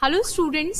Hello students.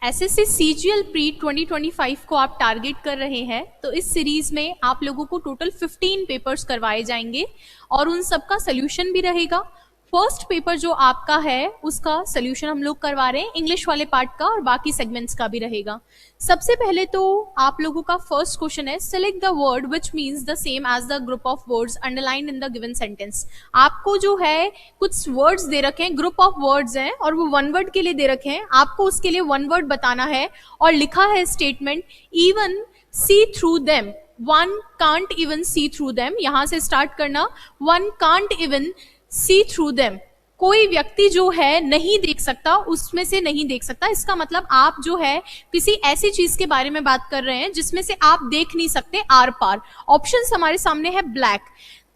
SSC CGL pre 2025 को आप target कर रहे हैं, तो इस सीरीज में आप लोगों को टोटल 15 पेपर्स करवाए जाएंगे और उन सब का सोल्यूशन भी रहेगा। फर्स्ट पेपर जो आपका है उसका सोल्यूशन हम लोग करवा रहे हैं, इंग्लिश वाले पार्ट का और बाकी सेगमेंट्स का भी रहेगा। सबसे पहले तो आप लोगों का फर्स्ट क्वेश्चन है, select the word which means the same as the group of words underlined in the given sentence. आपको जो है कुछ वर्ड्स दे रखे हैं, ग्रुप ऑफ वर्ड्स हैं और वो वन वर्ड के लिए दे रखे हैं। आपको उसके लिए वन वर्ड बताना है और लिखा है statement, even see through them, one can't even see through them. यहां से स्टार्ट करना, one can't even see through them. कोई व्यक्ति जो है नहीं देख सकता, उसमें से नहीं देख सकता। इसका मतलब आप जो है किसी ऐसी चीज के बारे में बात कर रहे हैं जिसमें से आप देख नहीं सकते आर पार। ऑप्शंस हमारे सामने है ब्लैक,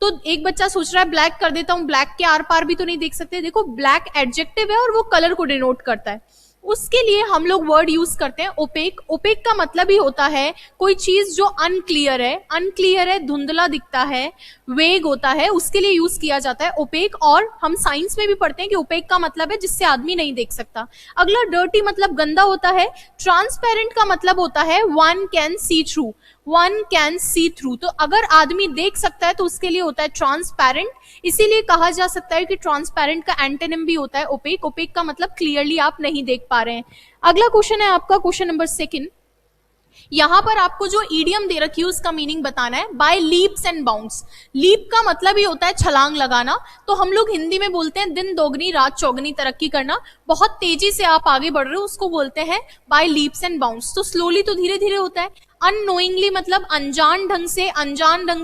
तो एक बच्चा सोच रहा है ब्लैक कर देता हूं, ब्लैक के आर पार भी तो नहीं देख सकते। देखो ब्लैक एडजेक्टिव है और वो कलर को डिनोट करता है। उसके लिए हम लोग वर्ड यूज करते हैं ओपेक। ओपेक का मतलब ही होता है कोई चीज जो अनक्लियर है, अनक्लियर है, धुंधला दिखता है, वेग होता है, उसके लिए यूज किया जाता है ओपेक। और हम साइंस में भी पढ़ते हैं कि ओपेक का मतलब है जिससे आदमी नहीं देख सकता। अगला डर्टी मतलब गंदा होता है। ट्रांसपेरेंट का मतलब होता है one can see through, one can see through. तो अगर आदमी देख सकता है तो उसके लिए होता है ट्रांसपेरेंट। इसीलिए कहा जा सकता है कि ट्रांसपेरेंट का एंटोनिम भी होता है ओपेक। ओपेक का मतलब क्लियरली आप नहीं देख पा रहे हैं। अगला क्वेश्चन है आपका क्वेश्चन नंबर 2। यहां पर आपको जो ईडियम दे रखी है उसका मीनिंग बताना है, by leaps and bounds. Leap का मतलब ही होता है छलांग लगाना, तो हम लोग हिंदी में बोलते हैं दिन दोगुनी रात चौगुनी तरक्की करना। बहुत तेजी से आप आगे बढ़ रहे हो उसको बोलते हैं बाय लीप्स एंड बाउंड्स। तो स्लोली तो धीरे धीरे होता है। अननोइंगली मतलब अनजान ढंग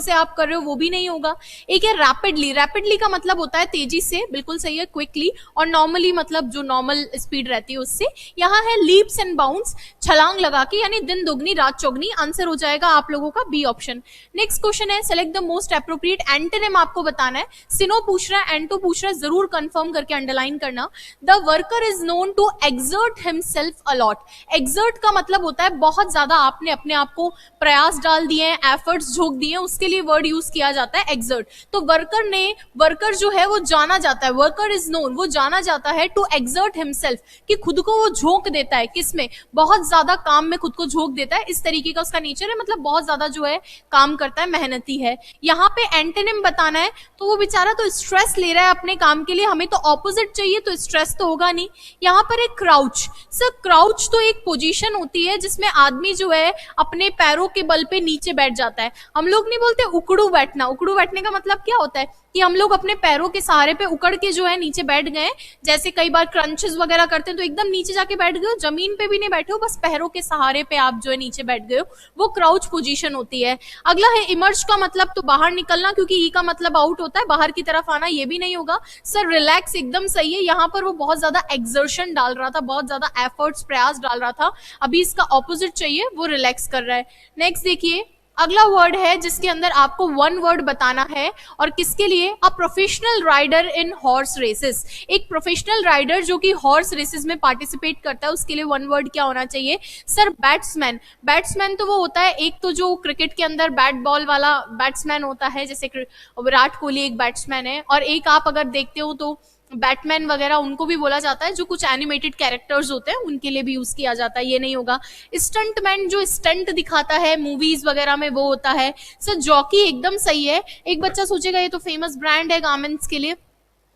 से आप कर रहे हो, वो भी नहीं होगा। एक है रैपिडली, रैपिडली का मतलब होता है तेजी से, बिल्कुल सही है, क्विकली। और नॉर्मली मतलब जो नॉर्मल स्पीड रहती है उससे। यहाँ है लीप्स एंड बाउंड्स, छलांग लगा के, यानी दिन दोगुनी रात चौगुनी। आंसर हो जाएगा आप लोगों का बी ऑप्शन। नेक्स्ट क्वेश्चन है, select the most appropriate antonym आपको बताना है। सिनो पूछ रहा है, एंटो पूछ रहा है, जरूर कंफर्म करके अंडरलाइन करना। The worker is known to exert himself a lot. Exert का मतलब होता है बहुत ज्यादा आपने अपने आपको प्रयास डाल दिए हैं, एफर्ट्स झोंक दिए हैं, उसके लिए वर्ड यूज किया जाता है एक्सर्ट। तो वर्कर जो है वो जाना जाता है, वर्कर इज नोन, वो जाना जाता है टू एक्सर्ट हिमसेल्फ, कि खुद को वो झोंक देता है, किसमें, बहुत ज्यादा काम में खुद को झोंक देता है। इस तरीके का उसका नेचर है, मतलब बहुत ज्यादा जो है काम करता है, मेहनती है। यहाँ पे एंटोनिम बताना है, तो वो बेचारा तो स्ट्रेस ले रहा है अपने काम के लिए, हमें तो ऑपोजिट चाहिए, तो स्ट्रेस तो होगा नहीं। यहाँ पर एक क्राउच। सर क्राउच तो एक पोजीशन होती है जिसमें आदमी जो है अपने पैरों के बल पे नीचे बैठ जाता है। हम लोग नहीं बोलते उकड़ू बैठना। उकड़ू बैठने का मतलब क्या होता है कि हम लोग अपने पैरों के सहारे पे उकड़ के जो है नीचे बैठ गए। जैसे कई बार क्रंचेस वगैरह करते हैं तो एकदम नीचे जाके बैठ गए हो, जमीन पे भी नहीं बैठे हो, बस पैरों के सहारे पे आप जो है नीचे बैठ गए हो, वो क्राउच पोजीशन होती है। अगला है इमर्ज का मतलब तो बाहर निकलना, क्योंकि ई का मतलब आउट होता है, बाहर की तरफ आना, ये भी नहीं होगा। सर रिलैक्स एकदम सही है। यहाँ पर वो बहुत ज्यादा एक्सर्शन डाल रहा था, बहुत ज्यादा एफर्ट्स प्रयास डाल रहा था, अभी इसका ऑपोजिट चाहिए, वो रिलैक्स कर रहा है। नेक्स्ट देखिए, अगला वर्ड है जिसके अंदर आपको वन वर्ड बताना है, और किसके लिए, a professional rider in horse races. एक प्रोफेशनल राइडर जो कि हॉर्स रेसेस में पार्टिसिपेट करता है, उसके लिए वन वर्ड क्या होना चाहिए। Sir batsman. बैट्समैन तो वो होता है, एक तो जो क्रिकेट के अंदर बैट बॉल वाला बैट्समैन होता है, जैसे विराट कोहली एक बैट्समैन है, और एक आप अगर देखते हो तो बैटमैन वगैरह उनको भी बोला जाता है, जो कुछ एनिमेटेड कैरेक्टर्स होते हैं उनके लिए भी यूज किया जाता है, ये नहीं होगा। स्टंटमैन जो स्टंट दिखाता है मूवीज वगैरह में, वो होता है। सर जॉकी एकदम सही है। एक बच्चा सोचेगा ये तो फेमस ब्रांड है गारमेंट्स के लिए,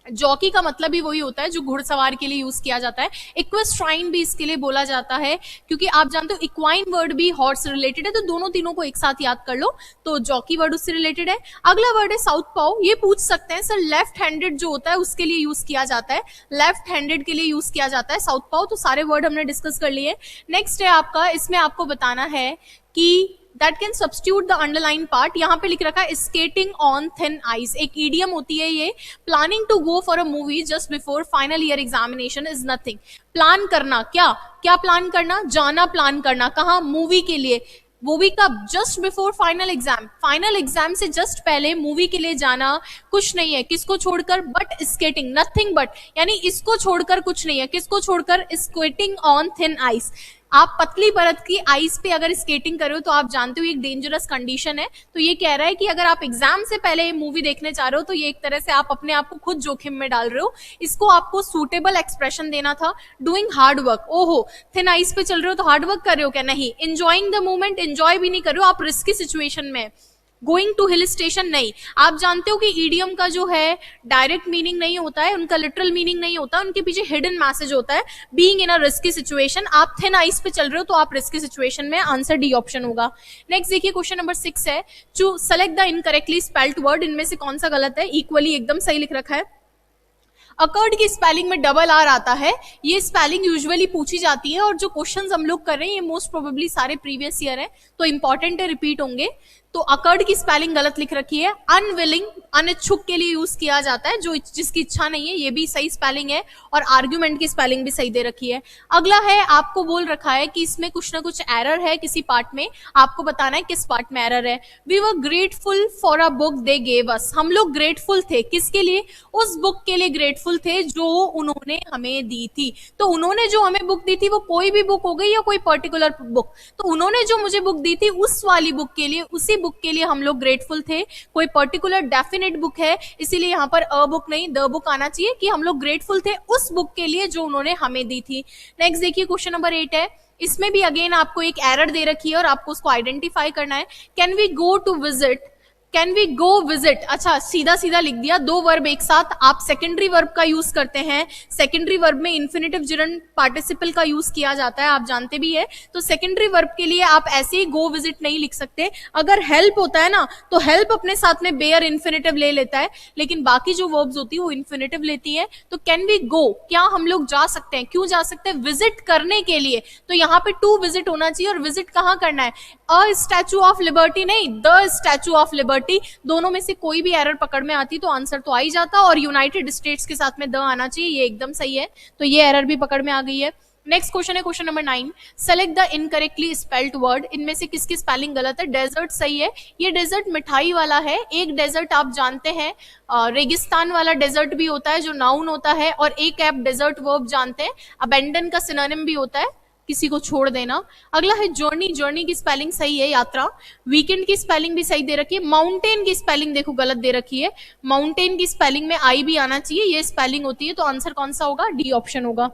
जॉकी का मतलब ही वही होता है जो घुड़सवार के लिए यूज किया जाता है। इक्वेस्ट्राइन भी इसके लिए बोला जाता है, क्योंकि आप जानते हो इक्वाइन वर्ड भी हॉर्स रिलेटेड है, तो दोनों तीनों को एक साथ याद कर लो, तो जॉकी वर्ड उससे रिलेटेड है। अगला वर्ड है साउथ पाव। ये पूछ सकते हैं सर लेफ्ट हैंडेड जो होता है उसके लिए यूज किया जाता है, लेफ्ट हैंडेड के लिए यूज किया जाता है साउथ पाव। तो सारे वर्ड हमने डिस्कस कर लिए। नेक्स्ट है आपका, इसमें आपको बताना है कि that can substitute the underline part। यहाँ पे लिख रखा है skating on thin ice, एक idiom होती है ये। planning to go for a movie just before final year examination is nothing। Plan करना, क्या क्या प्लान करना, जाना प्लान करना, कहाँ, मूवी के लिए। मूवी कब, just before final exam, final exam से जस्ट पहले मूवी के लिए जाना कुछ नहीं है, किसको छोड़कर, बट स्केटिंग, नथिंग बट, यानी इसको छोड़कर कुछ नहीं है, किसको छोड़कर, स्केटिंग ऑन थिन आइस। आप पतली परत की आइस पे अगर स्केटिंग कर रहे हो तो आप जानते हो एक डेंजरस कंडीशन है। तो ये कह रहा है कि अगर आप एग्जाम से पहले मूवी देखने जा रहे हो तो ये एक तरह से आप अपने आप को खुद जोखिम में डाल रहे हो। इसको आपको सूटेबल एक्सप्रेशन देना था, डूइंग हार्ड वर्क। ओहो, थिन आइस पे चल रहे हो तो हार्ड वर्क कर रहे हो क्या? नहीं। एंजॉइंग द मोमेंट, एंजॉय भी नहीं कर रहे हो, आप रिस्की सिचुएशन में। गोइंग टू हिल स्टेशन, नहीं। आप जानते हो कि ईडियम का जो है डायरेक्ट मीनिंग नहीं होता है, उनका लिटरल मीनिंग नहीं होता, उनके पीछे हिडन मैसेज होता है। Being in a risky situation, आप थिन आइस पे चल रहे हो तो आप रिस्की सिचुएशन में, आंसर डी ऑप्शन होगा। नेक्स्ट देखिए क्वेश्चन नंबर 6 है, to select the incorrectly spelled word, इनमें से कौन सा गलत है? इक्वली एकदम सही लिख रखा है। अकर्ड की स्पेलिंग में डबल आर आता है, ये स्पेलिंग यूजुअली पूछी जाती है और जो क्वेश्चंस हम लोग कर रहे हैं ये मोस्ट प्रोबेबली सारे प्रीवियस ईयर है तो इंपॉर्टेंट है, रिपीट होंगे। तो अकर्ड की स्पेलिंग गलत लिख रखी है। अनविलिंग, अनिच्छुक के लिए यूज किया जाता है, जो जिसकी इच्छा नहीं है, ये भी सही स्पेलिंग है। और आर्ग्यूमेंट की स्पेलिंग भी सही दे रखी है। अगला है, आपको बोल रखा है कि इसमें कुछ ना कुछ एरर है किसी पार्ट में, आपको बताना है किस पार्ट में एरर है। We were grateful for a book they gave us, हम लोग ग्रेटफुल थे किसके लिए? उस बुक के लिए ग्रेटफुल थे जो उन्होंने हमें दी थी। तो उन्होंने जो हमें बुक दी थी वो कोई भी बुक हो गई या कोई पर्टिकुलर बुक, तो उन्होंने जो मुझे बुक दी थी उस वाली बुक के लिए, उसी बुक के लिए हम लोग ग्रेटफुल थे। कोई पर्टिकुलर डेफिनेट बुक है, इसीलिए यहाँ पर अ बुक नहीं द बुक आना चाहिए, कि हम लोग ग्रेटफुल थे उस बुक के लिए जो उन्होंने हमें दी थी। नेक्स्ट देखिए क्वेश्चन नंबर 8 है, इसमें भी अगेन आपको एक एरर दे रखी है और आपको उसको आइडेंटिफाई करना है। Can we go to visit, can we go visit, अच्छा सीधा सीधा लिख दिया, दो वर्ब एक साथ। आप सेकेंडरी वर्ब का यूज करते हैं, सेकेंडरी वर्ब में इन्फिनेटिव जिरंड पार्टिसिपल का यूज किया जाता है, आप जानते भी है। तो सेकेंडरी वर्ब के लिए आप ऐसे ही गो विजिट नहीं लिख सकते। अगर हेल्प होता है ना तो हेल्प अपने साथ में बेयर इन्फिनेटिव ले लेता है, लेकिन बाकी जो वर्ब्स होती है वो इन्फिनेटिव लेती है। तो कैन वी गो, क्या हम लोग जा सकते हैं? क्यों जा सकते हैं? विजिट करने के लिए। तो यहाँ पे टू विजिट होना चाहिए, और विजिट कहाँ करना है? अ स्टैचू ऑफ लिबर्टी नहीं, द स्टैचू ऑफ लिबर्टी। दोनों में से कोई भी एरर पकड़ में आती तो आंसर तो आ ही जाता, और यूनाइटेड स्टेट्स के साथ में द आना चाहिए, ये एकदम सही है। तो ये एरर भी पकड़ में आ गई है। नेक्स्ट क्वेश्चन है question number 9, select the incorrectly spelled word, इनमें से किसकी स्पेलिंग गलत है? डेजर्ट सही है, ये डेजर्ट मिठाई वाला है। एक डेजर्ट आप जानते हैं रेगिस्तान वाला डेजर्ट भी होता है जो नाउन होता है, और एक आप डेजर्ट वर्ब जानते हैं अबेंडन का सिनोनिम भी होता है, किसी को छोड़ देना। अगला है जर्नी, जर्नी की स्पेलिंग सही है, यात्रा। वीकेंड की स्पेलिंग भी सही दे रखी है। माउंटेन की स्पेलिंग देखो गलत दे रखी है, माउंटेन की स्पेलिंग में आई भी आना चाहिए, ये स्पेलिंग होती है। तो आंसर कौन सा होगा? डी ऑप्शन होगा।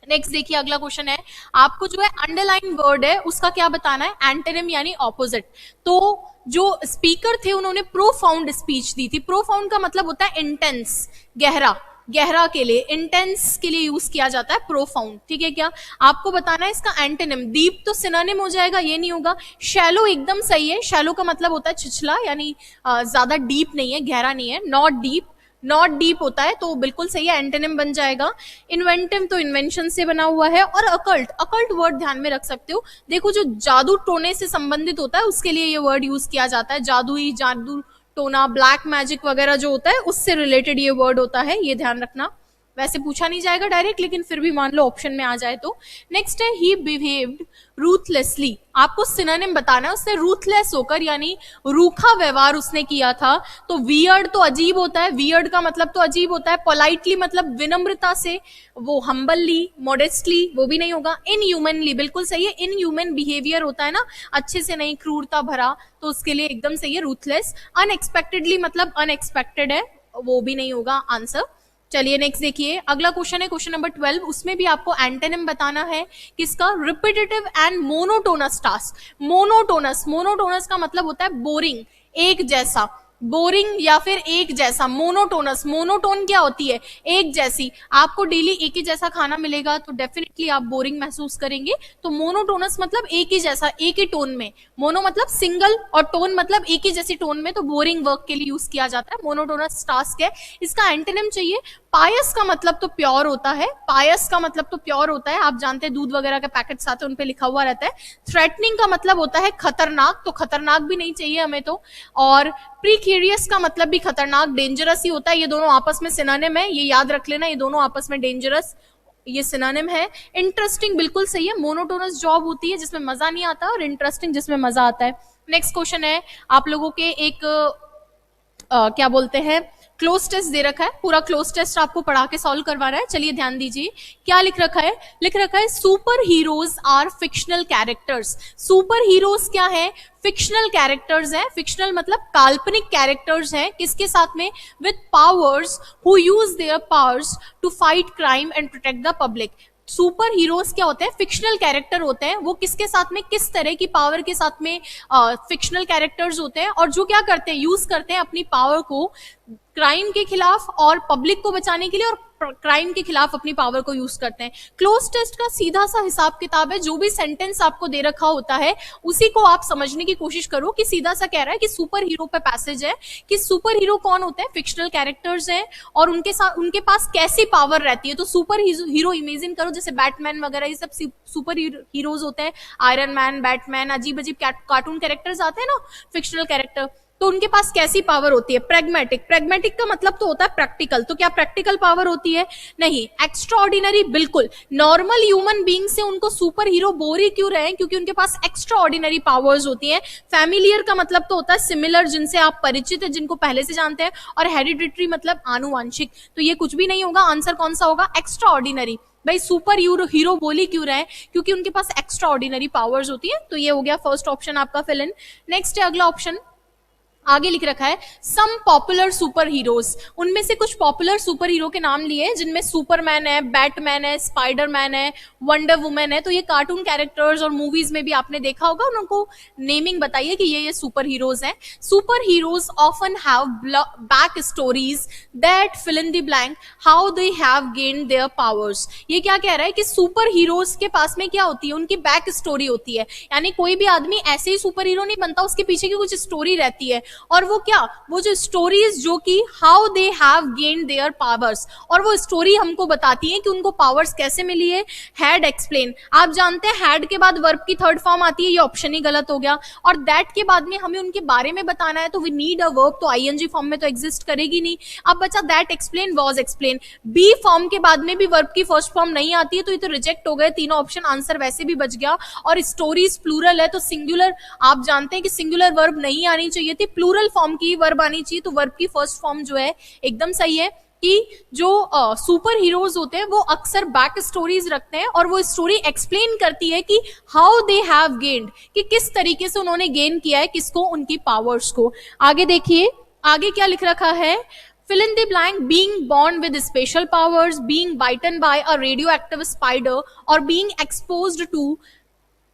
नेक्स्ट देखिए अगला क्वेश्चन है, आपको जो है अंडरलाइन वर्ड है उसका क्या बताना है? एंटोनिम यानी ऑपोजिट। तो जो स्पीकर थे उन्होंने प्रोफाउंड स्पीच दी थी। प्रोफाउंड का मतलब होता है इंटेंस, गहरा, गहरा के लिए, इंटेंस के लिए यूज किया जाता है प्रोफाउंड, ठीक है क्या? आपको बताना है इसका एंटोनिम। डीप तो सिनोनिम हो जाएगा, ये नहीं होगा। शैलो एकदम सही है, शैलो का मतलब होता है छिछला, यानी ज्यादा डीप नहीं है, गहरा नहीं है। नॉट डीप, नॉट डीप होता है, तो बिल्कुल सही है, एंटोनिम बन जाएगा। इन्वेंटिव तो इन्वेंशन से बना हुआ है। और अकल्ट, अकल्ट वर्ड ध्यान में रख सकते हो, देखो जो जादू टोने से संबंधित होता है उसके लिए ये वर्ड यूज किया जाता है। जादुई, जादू टोना, ब्लैक मैजिक वगैरह जो होता है उससे रिलेटेड ये वर्ड होता है, ये ध्यान रखना। वैसे पूछा नहीं जाएगा डायरेक्ट, लेकिन फिर भी मान लो ऑप्शन में आ जाए तो। नेक्स्ट है, ही बिहेव्ड रूथलेसली, आपको सिनोनिम बताना है उससे, रूथलेस होकर यानी रूखा व्यवहार उसने किया था। तो वियर्ड तो अजीब होता है, वियर्ड का मतलब तो अजीब होता है। पोलाइटली मतलब विनम्रता से, वो हम्बली, मॉडेस्टली वो भी नहीं होगा। इनह्यूमनली बिल्कुल सही है, इनह्यूमन बिहेवियर होता है ना, अच्छे से नहीं, क्रूरता भरा, तो उसके लिए एकदम सही है रूथलेस। अनएक्सपेक्टेडली मतलब अनएक्सपेक्टेड है, वो भी नहीं होगा आंसर। चलिए नेक्स्ट देखिए अगला क्वेश्चन है क्वेश्चन नंबर 12, उसमें भी आपको एंटोनिम बताना है किसका? Repetitive and monotonous task. Monotonous, monotonous का मतलब होता है बोरिंग, एक जैसा, बोरिंग या फिर एक जैसा। मोनोटोनस, मोनोटोन क्या होती है? एक जैसी। आपको डेली एक ही जैसा खाना मिलेगा तो डेफिनेटली आप बोरिंग महसूस करेंगे। तो मोनोटोनस मतलब एक ही जैसा, एक ही टोन में। मोनो मतलब सिंगल और टोन मतलब एक ही जैसी टोन में, तो बोरिंग वर्क के लिए यूज किया जाता है। मोनोटोनस टास्क है। इसका एंटोनिम चाहिए। पायस का मतलब तो प्योर होता है, पायस का मतलब तो प्योर होता है, आप जानते हैं दूध वगैरह के पैकेट्स आते हैं उन पे लिखा हुआ रहता है। थ्रेटनिंग का मतलब होता है खतरनाक, तो खतरनाक भी नहीं चाहिए हमें तो। और प्रीक्यूरियस का मतलब भी खतरनाक, डेंजरस ही होता है। ये दोनों आपस में सिनोनिम है, ये याद रख लेना, ये दोनों आपस में डेंजरस, ये सिनोनिम है। इंटरेस्टिंग बिल्कुल सही है, मोनोटोनस जॉब होती है जिसमें मजा नहीं आता, और इंटरेस्टिंग जिसमें मजा आता है। नेक्स्ट क्वेश्चन है आप लोगों के एक क्या बोलते हैं क्लोज टेस्ट दे रखा है, पूरा क्लोज टेस्ट आपको पढ़ा के सॉल्व करवा रहा है। चलिए ध्यान दीजिए क्या लिख रखा है। लिख रखा है super heroes are fictional characters. Super heroes क्या है? फिक्शनल कैरेक्टर्स हैं। फिक्शनल मतलब काल्पनिक कैरेक्टर्स हैं। किसके साथ में? With powers who use their powers to fight crime and protect the public. Super heroes क्या होते हैं? फिक्शनल कैरेक्टर होते हैं। वो किसके साथ में, किस तरह की पावर के साथ में फिक्शनल कैरेक्टर्स होते हैं, और जो क्या करते हैं, यूज करते हैं अपनी पावर को क्राइम के खिलाफ और पब्लिक को बचाने के लिए, और क्राइम के खिलाफ अपनी पावर को यूज करते हैं। क्लोज टेस्ट का सीधा सा हिसाब किताब है, जो भी सेंटेंस आपको दे रखा होता है उसी को आप समझने की कोशिश करो कि सीधा सा कह रहा है कि सुपर हीरो पे पैसेज है कि सुपर हीरो कौन होते हैं? फिक्शनल कैरेक्टर्स हैं, और उनके साथ उनके पास कैसी पावर रहती है। तो सुपर हीरो इमेजिन करो, जैसे बैटमैन वगैरह ये सब सुपर हीरोज होते हैं। आयरन मैन, बैटमैन, अजीब अजीब कार्टून कैरेक्टर्स आते हैं ना, फिक्शनल कैरेक्टर। तो उनके पास कैसी पावर होती है? प्रैग्मेटिक। प्रैग्मेटिक का मतलब तो होता है प्रैक्टिकल। तो क्या प्रैक्टिकल पावर होती है? नहीं। एक्स्ट्राऑर्डिनरी, बिल्कुल। नॉर्मल ह्यूमन बीइंग से उनको सुपर हीरो बोर ही क्यों रहे? क्योंकि उनके पास एक्स्ट्राऑर्डिनरी पावर्स होती हैं। फैमिलियर का मतलब तो होता है सिमिलर, जिनसे आप परिचित है, जिनको पहले से जानते हैं। और हेरिडिटरी मतलब आनुवांशिक। तो ये कुछ भी नहीं होगा। आंसर कौन सा होगा? एक्स्ट्राऑर्डिनरी। भाई सुपर हीरो बोली क्यों रहे? क्योंकि उनके पास एक्स्ट्राऑर्डिनरी पावर्स होती है। तो ये हो गया फर्स्ट ऑप्शन आपका फिल इन। नेक्स्ट है अगला ऑप्शन, आगे लिख रखा है सम पॉपुलर सुपर हीरोज। उनमें से कुछ पॉपुलर सुपर हीरो के नाम लिए, जिनमें सुपरमैन है, बैटमैन है, स्पाइडरमैन है, वंडर वुमेन है। तो ये कार्टून कैरेक्टर्स और मूवीज में भी आपने देखा होगा। उनको नेमिंग बताइए कि ये सुपर हीरोज हैं। Super heroes often have back stories that fill in the blank how they have gained their powers. ये क्या कह रहा है कि सुपर हीरोज के पास में क्या होती है? उनकी बैक स्टोरी होती है। यानी कोई भी आदमी ऐसे ही सुपर हीरो नहीं बनता, उसके पीछे की कुछ स्टोरी रहती है। और वो क्या, वो जो स्टोरीज जो कि how they have gained their powers, और वो स्टोरी हमको बताती है कि उनको पावर्स कैसे मिली है। हैड एक्सप्लेन, आप जानते हैं हैड के बाद वर्ब की थर्ड फॉर्म आती है, ये ऑप्शन ही गलत हो गया। और दैट के बाद में हमें उनके बारे में बताना है, तो वी नीड अ वर्ब, तो आईएनजी फॉर्म में तो एग्जिस्ट करेगी नहीं। अब बचा that, explain, was explain. B form के बाद में भी वर्ब की फर्स्ट फॉर्म नहीं आती है, तो ये तो रिजेक्ट हो गए तीनों ऑप्शन। आंसर वैसे भी बच गया। और स्टोरीज प्लूरल है, तो सिंगुलर, आप जानते हैं कि सिंगुलर वर्ब नहीं आनी चाहिए थी, प्लूरल फॉर्म की वर्ब आनी चाहिए। तो वर्ब की फर्स्ट फॉर्म जो है एकदम सही है कि जो सुपर हीरोज होते हैं वो अक्सर बैक स्टोरीज रखते हैं, और वो स्टोरी एक्सप्लेन करती है कि हाउ दे हैव गेन्ड, कि किस तरीके से उन्होंने गेन किया है, किसको, उनकी पावर्स को। आगे देखिए आगे क्या लिख रखा है। Fill in the blank, being born with special powers, being bitten by a radioactive spider, or being exposed to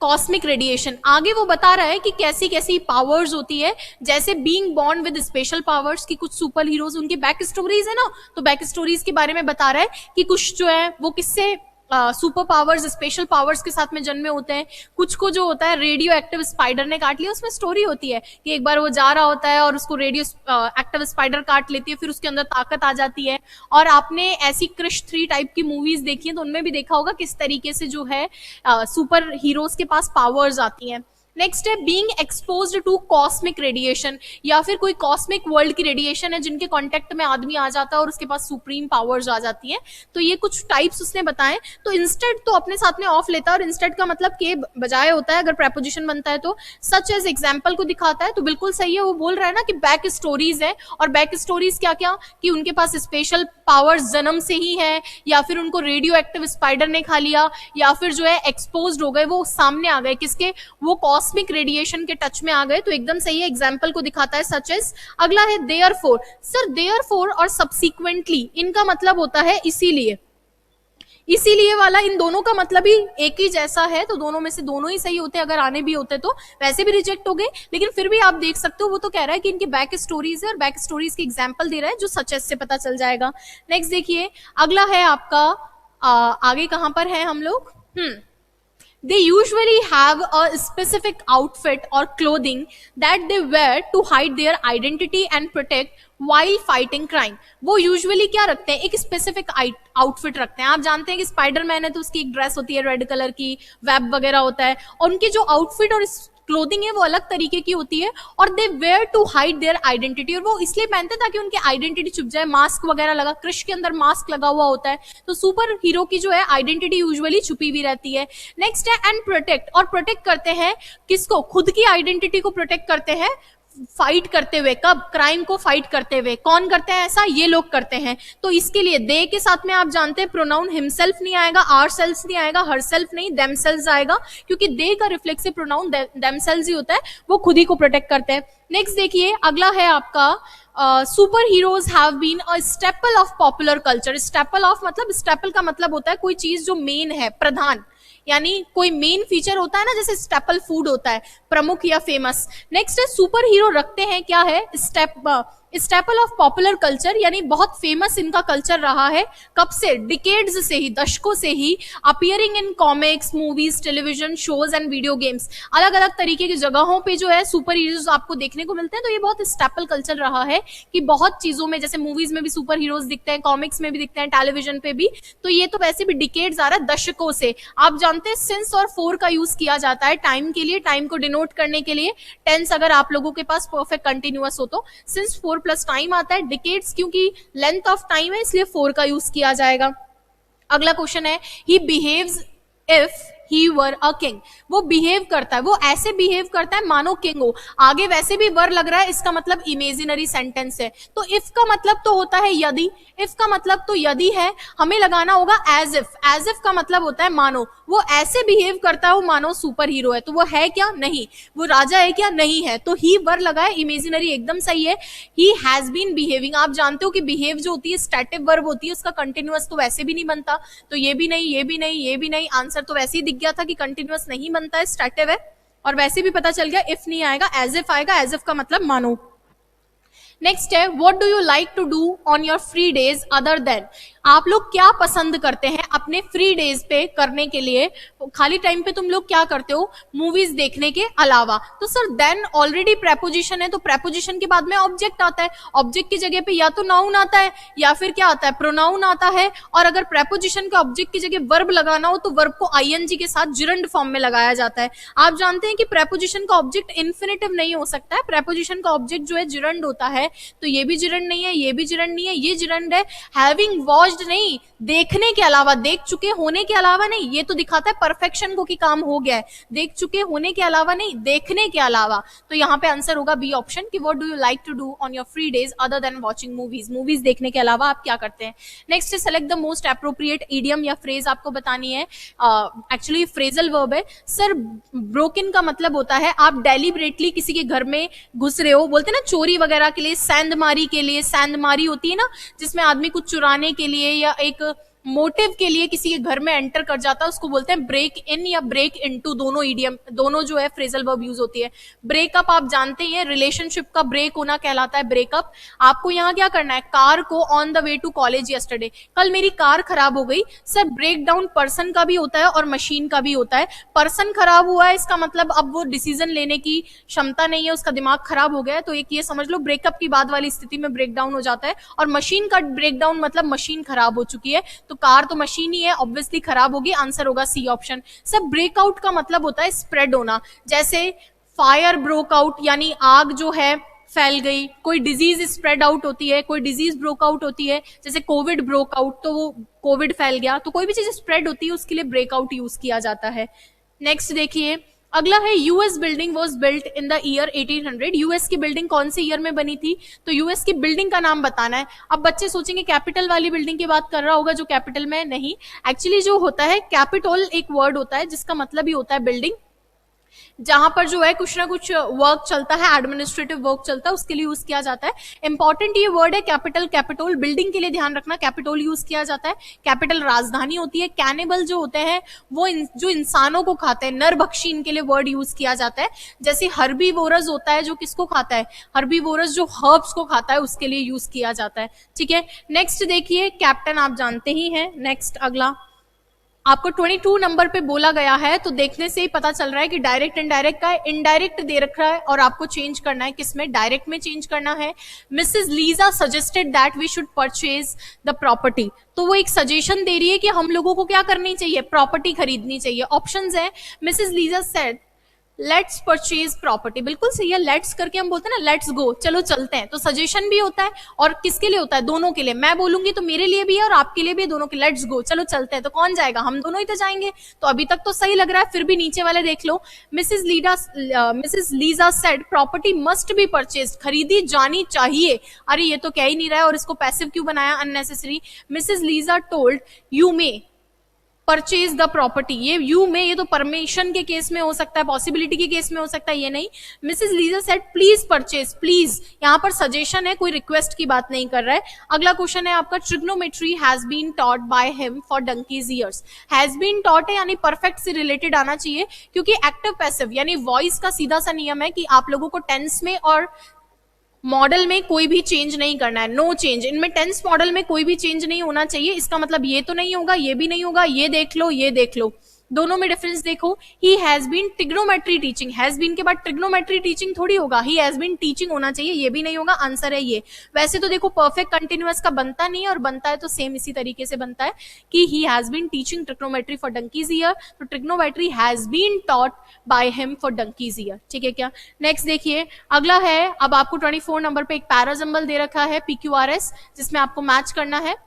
cosmic radiation. आगे वो बता रहा है कि कैसी कैसी पावर्स होती है, जैसे being born with special powers की कुछ सुपर हीरोज उनकी बैक स्टोरीज है ना, तो बैक स्टोरीज के बारे में बता रहा है कि कुछ जो है वो किससे सुपर पावर्स, स्पेशल पावर्स के साथ में जन्मे होते हैं। कुछ को जो होता है रेडियो एक्टिव स्पाइडर ने काट लिया, उसमें स्टोरी होती है कि एक बार वो जा रहा होता है और उसको रेडियो एक्टिव स्पाइडर काट लेती है, फिर उसके अंदर ताकत आ जाती है। और आपने ऐसी क्रिश 3 टाइप की मूवीज देखी है, तो उनमें भी देखा होगा किस तरीके से जो है सुपर हीरोज के पास पावर्स आती हैं। नेक्स्ट है being exposed to cosmic radiation, या फिर कोई कॉस्मिक वर्ल्ड की रेडिएशन है जिनके कांटेक्ट में आदमी आ जाता है और उसके पास सुप्रीम पावर्स आ जाती हैं। तो ये कुछ टाइप्स उसने बताए। तो इंस्टेड तो अपने साथ में ऑफ लेता है, और इंस्टेड का मतलब के बजाय होता है अगर प्रेपोजिशन बनता है तो। सच एज एग्जाम्पल को दिखाता है, तो बिल्कुल सही है। वो बोल रहा है ना कि बैक स्टोरीज है, और बैक स्टोरीज क्या क्या, कि उनके पास स्पेशल पावर्स जन्म से ही है, या फिर उनको रेडियो एक्टिव स्पाइडर ने खा लिया, या फिर जो है एक्सपोज्ड हो गए, वो सामने आ गए किसके, वो कॉस्मिक रेडिएशन के टच में आ गए। तो एकदम सही है, एग्जाम्पल को दिखाता है सच एज। अगला है देयरफॉर। सर देयरफॉर और सब्सिक्वेंटली, इनका मतलब होता है इसीलिए। इसीलिए वाला इन दोनों का मतलब ही एक ही जैसा है, तो दोनों में से दोनों ही सही होते हैं। अगर आने भी होते तो वैसे भी रिजेक्ट हो गए, लेकिन फिर भी आप देख सकते हो वो तो कह रहा है कि इनके बैक स्टोरीज है, और बैक स्टोरीज के एग्जाम्पल दे रहा है, जो सच से पता चल जाएगा। नेक्स्ट देखिए अगला है आपका आगे कहां पर है हम लोग। They usually have a specific outfit or clothing that they wear to hide their identity and protect while fighting crime. वो यूजुअली क्या रखते हैं, एक स्पेसिफिक आउटफिट रखते हैं। आप जानते हैं कि स्पाइडरमैन है तो उसकी एक ड्रेस होती है रेड कलर की, वेब वगैरह होता है, और उनकी जो आउटफिट और क्लोथिंग है वो अलग तरीके की होती है, और they were to hide their identity, और वो इसलिए पहनते हैं ताकि उनकी आइडेंटिटी छुप जाए। मास्क वगैरह लगा, क्रिश के अंदर मास्क लगा हुआ होता है, तो सुपर हीरो की जो है आइडेंटिटी यूजुअली छुपी हुई रहती है। नेक्स्ट है एंड प्रोटेक्ट, और प्रोटेक्ट करते हैं किसको, खुद की आइडेंटिटी को प्रोटेक्ट करते हैं फाइट करते हुए, कब? क्राइम को फाइट करते हुए। कौन करते हैं ऐसा? ये लोग करते हैं। तो इसके लिए दे के साथ में आप जानते हैं प्रोनाउन हिमसेल्फ नहीं आएगा, आवरसेल्व्स नहीं आएगा, हरसेल्फ नहीं, देमसेल्व्स आएगा, क्योंकि दे का रिफ्लेक्सिव प्रोनाउन देमसेल्व्स ही होता है, वो खुद ही को प्रोटेक्ट करते हैं। नेक्स्ट देखिए, अगला है आपका super heroes have been a staple of popular culture. Staple of मतलब, स्टेपल का मतलब होता है कोई चीज जो मेन है, प्रधान, यानी कोई मेन फीचर होता है ना, जैसे स्टेपल फूड होता है, प्रमुख या फेमस। नेक्स्ट है सुपर हीरो रखते हैं, क्या है? स्टेपल ऑफ पॉपुलर कल्चर, यानी बहुत फेमस इनका कल्चर रहा है। कब से? डिकेड्स से ही, दशकों से ही। Appearing in comics, movies, television shows and video games, अलग अलग तरीके की जगहों पे जो है सुपर हीरोज आपको देखने को मिलते हैं। तो ये बहुत स्टेपल कल्चर रहा है कि बहुत चीजों में, जैसे मूवीज में भी सुपर हीरोज दिखते हैं, कॉमिक्स में भी दिखते हैं, टेलीविजन पे भी। तो ये तो वैसे भी डिकेड्स आ रहा है, दशकों से। आप जानते हैं सिंस और फोर का यूज किया जाता है टाइम के लिए, टाइम को डिनोट करने के लिए। टेंस अगर आप लोगों के पास परफेक्ट कंटिन्यूअस हो तो सिंस 4 प्लस टाइम आता है, डिकेड्स क्योंकि लेंथ ऑफ टाइम है इसलिए 4 का यूज किया जाएगा। अगला क्वेश्चन है, he behaves if he were a king. वो बिहेव करता है, वो ऐसे बिहेव करता है मानो किंग हो। आगे वैसे भी वर लग रहा है, इसका मतलब इमेजिनरी सेंटेंस है। तो इफ का मतलब तो होता है यदि, इफ का मतलब तो यदि है, हमें लगाना होगा एज इफ। एज इफ का मतलब होता है मानो, वो ऐसे बिहेव करता है वो मानो सुपर हीरो है। तो वो है क्या? नहीं। वो राजा है क्या? नहीं है। तो ही वर लगा है, इमेजिनरी एकदम सही है। ही हैज बीन बिहेविंग, आप जानते हो कि बिहेव जो होती है स्टैटिव वर्ब होती है, उसका कंटिन्यूअस तो वैसे भी नहीं बनता। तो ये भी नहीं, ये भी नहीं, ये भी नहीं। आंसर तो वैसे ही दिख गया था कि कंटिन्यूअस नहीं बनता है, स्टैटिव है। और वैसे भी पता चल गया इफ नहीं आएगा, एज इफ आएगा। एज इफ का मतलब मानो। नेक्स्ट है, what do you like to do on your free days other than. आप लोग क्या पसंद करते हैं अपने फ्री डेज पे करने के लिए? खाली टाइम पे तुम लोग क्या करते हो मूवीज देखने के अलावा? तो सर देन ऑलरेडी प्रेपोजिशन है, तो प्रेपोजिशन के बाद में ऑब्जेक्ट आता है। ऑब्जेक्ट की जगह पे या तो नाउन आता है या फिर क्या आता है? प्रोनाउन आता है। और अगर प्रेपोजिशन के ऑब्जेक्ट की जगह वर्ब लगाना हो तो वर्ब को आईएनजी के साथ जिरंड फॉर्म में लगाया जाता है। आप जानते हैं कि प्रेपोजिशन का ऑब्जेक्ट इन्फिनेटिव नहीं हो सकता है, प्रेपोजिशन का ऑब्जेक्ट जो है जिरंड होता है। तो ये भी जिरंड नहीं है, ये भी जिरंड नहीं है, ये जिरंड है। हैविंग वॉच्ड नहीं, देखने के अलावा, देख चुके होने के अलावा नहीं। ये तो दिखाता है परफेक्शन को कि काम हो गया है। देख चुके होने के अलावा नहीं, देखने के अलावा। तो यहाँ पे आंसर होगा बी ऑप्शन कि what do you like to do on your free days other than watching movies. Movies देखने के अलावा आप क्या करते हैं? नेक्स्ट है, select the most appropriate idiom या फ्रेज आपको बतानी है। एक्चुअली फ्रेजल वर्ब है। सर ब्रोकन का मतलब होता है आप डेलिबरेटली किसी के घर में घुस रहे हो, बोलते हैं ना चोरी वगैरह के लिए, सैंदमारी के लिए। सैंदमारी होती है ना जिसमें आदमी कुछ चुराने के लिए या एक मोटिव के लिए किसी के घर में एंटर कर जाता है, उसको बोलते हैं ब्रेक इन या ब्रेक इनटू। दोनों इडियम, दोनों जो है फ्रेजल वर्ब यूज होती है। ब्रेकअप आप जानते हैं, रिलेशनशिप का ब्रेक होना कहलाता है ब्रेकअप। आपको यहाँ क्या करना है? कार को on the way to college yesterday, कल मेरी कार खराब हो गई। सर ब्रेक डाउन पर्सन का भी होता है और मशीन का भी होता है। पर्सन खराब हुआ है, इसका मतलब अब वो डिसीजन लेने की क्षमता नहीं है, उसका दिमाग खराब हो गया है। तो एक ये समझ लो ब्रेकअप की बाद वाली स्थिति में ब्रेक डाउन हो जाता है। और मशीन का ब्रेक डाउन मतलब मशीन खराब हो चुकी है। तो कार तो मशीन ही है, ऑब्वियसली खराब होगी। आंसर होगा सी ऑप्शन। सब ब्रेकआउट का मतलब होता है स्प्रेड होना। जैसे फायर ब्रोक आउट यानी आग जो है फैल गई। कोई डिजीज स्प्रेड आउट होती है, कोई डिजीज ब्रोक आउट होती है, जैसे कोविड ब्रोक आउट, तो वो कोविड फैल गया। तो कोई भी चीज स्प्रेड होती है उसके लिए ब्रेकआउट यूज किया जाता है। नेक्स्ट देखिए, अगला है, US building was built in the year 1800। US की बिल्डिंग कौन से ईयर में बनी थी? तो यूएस की बिल्डिंग का नाम बताना है। अब बच्चे सोचेंगे कैपिटल वाली बिल्डिंग की बात कर रहा होगा जो कैपिटल में है। नहीं, एक्चुअली जो होता है कैपिटल एक वर्ड होता है जिसका मतलब ही होता है बिल्डिंग, जहां पर जो है कुछ ना कुछ वर्क चलता है, एडमिनिस्ट्रेटिव वर्क चलता है, उसके लिए यूज किया जाता है। इंपॉर्टेंट ये वर्ड है कैपिटल, कैपिटल। बिल्डिंग के लिए ध्यान रखना, कैपिटल यूज किया जाता है। कैपिटल राजधानी होती है। कैनिबल जो होते हैं वो जो इंसानों को खाते हैं, नरभक्षी, इनके लिए वर्ड यूज किया जाता है। जैसे हर्बीवोरस होता है जो किसको खाता है? हर्बीवोरस जो हर्ब्स को खाता है उसके लिए यूज किया जाता है। ठीक है, नेक्स्ट देखिए, कैप्टन आप जानते ही हैं। नेक्स्ट अगला आपको 22 नंबर पे बोला गया है, तो देखने से ही पता चल रहा है कि डायरेक्ट इनडायरेक्ट का है। इनडायरेक्ट दे रखा है और आपको चेंज करना है, किसमें? डायरेक्ट में चेंज करना है। Mrs Lisa suggested that we should purchase the property. तो वो एक सजेशन दे रही है कि हम लोगों को क्या करनी चाहिए? प्रॉपर्टी खरीदनी चाहिए। ऑप्शंस है, Mrs Lisa said let's purchase property, बिल्कुल सही है। लेट्स करके हम बोलते हैं ना, लेट्स गो, चलो चलते हैं। तो सजेशन भी होता है, और किसके लिए होता है? दोनों के लिए। मैं बोलूंगी तो मेरे लिए भी है और आपके लिए भी है, दोनों के। लेट्स गो, चलो चलते हैं, तो कौन जाएगा? हम दोनों ही तो जाएंगे। तो अभी तक तो सही लग रहा है, फिर भी नीचे वाले देख लो। Mrs Lisa said property must be purchase, खरीदी जानी चाहिए। अरे ये तो कह ही नहीं रहा है, और इसको पैसिव क्यों बनाया? Unnecessary. Mrs Lisa told you may purchase the property, ये यू में, ये तो परमिशन के केस में हो सकता है, पॉसिबिलिटी के केस में हो सकता है, ये नहीं। Mrs Lisa said please purchase, please यहां पर सजेशन है, कोई रिक्वेस्ट की बात नहीं कर रहा है। अगला क्वेश्चन है आपका, trigonometry has been taught by him for donkey's years. Has been taught है यानी परफेक्ट से रिलेटेड आना चाहिए, क्योंकि एक्टिव पैसिव यानी वॉइस का सीधा सा नियम है कि आप लोगों को टेंस में और मॉडल में कोई भी चेंज नहीं करना है, नो चेंज। इनमें टेंस मॉडल में कोई भी चेंज नहीं होना चाहिए। इसका मतलब ये तो नहीं होगा, ये भी नहीं होगा, ये देख लो, ये देख लो, दोनों में डिफरेंस देखो। He has been trigonometry teaching, has been के बाद ट्रिग्नोमेट्री टीचिंग थोड़ी होगा, ही हैज बीन टीचिंग होना चाहिए, ये भी नहीं होगा। आंसर है ये। वैसे तो देखो परफेक्ट कंटिन्यूअस का बनता नहीं है, और बनता है तो सेम इसी तरीके से बनता है कि he has been teaching trigonometry for donkey's year, तो trigonometry has been taught by him for donkey's year. ठीक है क्या? नेक्स्ट देखिए, अगला है, अब आपको 24 नंबर पे एक पैराजम्बल दे रखा है PQRS, जिसमें आपको मैच करना है।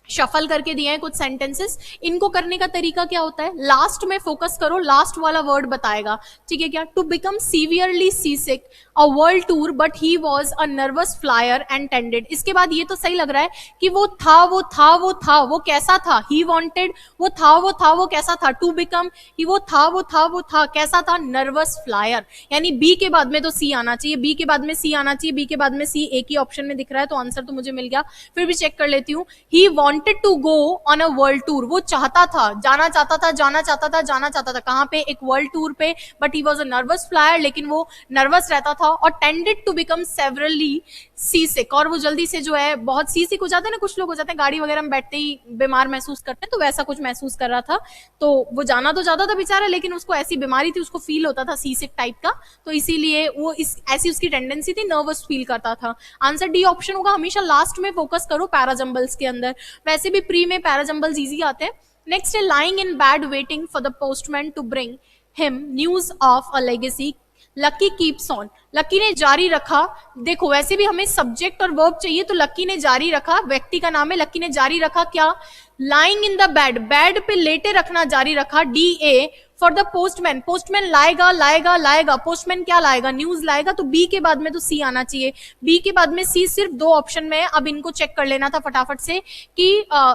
शफल करके दिए हैं कुछ सेंटेंसेस। इनको करने का तरीका क्या होता है? लास्ट में फोकस करो, लास्ट वाला वर्ड बताएगा। ठीक है क्या? To become severely sea sick, a world tour, but he was a nervous flyer and tended. इसके बाद ये तो सही लग रहा है कि वो था, वो था, वो था, वो कैसा था? ही वॉन्टेड, वो था, वो था, वो कैसा था? टू बिकम, कि वो था, वो था, वो था, कैसा था? Nervous flyer. यानी बी के बाद में तो सी आना चाहिए, बी के बाद में सी आना चाहिए, बी के बाद में सी एक ही ऑप्शन में दिख रहा है, तो आंसर तो मुझे मिल गया। फिर भी चेक कर लेती हूँ। ही wanted to go on a world tour, वो चाहता था, जाना चाहता था, जाना चाहता था, जाना चाहता था। कहां पे? एक वर्ल्ड टूर पे। But he was a nervous flyer, लेकिन वो नर्वस रहता था। और टेंडेड टू बिकम सेवरली सी सिक, और वो जल्दी से जो है बहुत सी सिक हो जाते हैं ना, कुछ लोग हो जाते हैं गाड़ी वगैरह में बैठते ही बीमार महसूस करते हैं, तो वैसा कुछ महसूस कर रहा था। तो वो जाना तो चाहता था बेचारा, लेकिन उसको ऐसी बीमारी थी, उसको फील होता था सी सिक टाइप का, तो इसीलिए वो ऐसी उसकी टेंडेंसी थी, नर्वस फील करता था। आंसर डी ऑप्शन होगा। हमेशा लास्ट में फोकस करो पैराजम्बल्स के अंदर, वैसे भी प्री में पैराजम्बल्स इजी आते हैं। नेक्स्ट है, lying in bed waiting for the postman to bring him news of a legacy, Lucky keeps on. Lucky ने जारी रखा। देखो वैसे भी हमें सब्जेक्ट और वर्ब चाहिए, तो लकी ने जारी रखा, व्यक्ति का नाम है, लकी ने जारी रखा क्या? Lying in the bed, bed पे लेटे रखना जारी रखा। DA for the postman, postman लाएगा, लाएगा, लाएगा, पोस्टमैन क्या लाएगा? न्यूज लाएगा, तो बी के बाद में तो सी आना चाहिए। बी के बाद में सी सिर्फ दो ऑप्शन में है। अब इनको चेक कर लेना था फटाफट से कि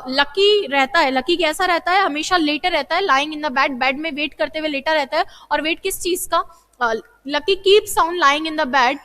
लकी रहता है, लकी कैसा रहता है? हमेशा लेटे रहता है, lying in the bed, bed में वेट करते हुए लेटा रहता है। और वेट किस चीज का? Lucky keeps on lying in the bed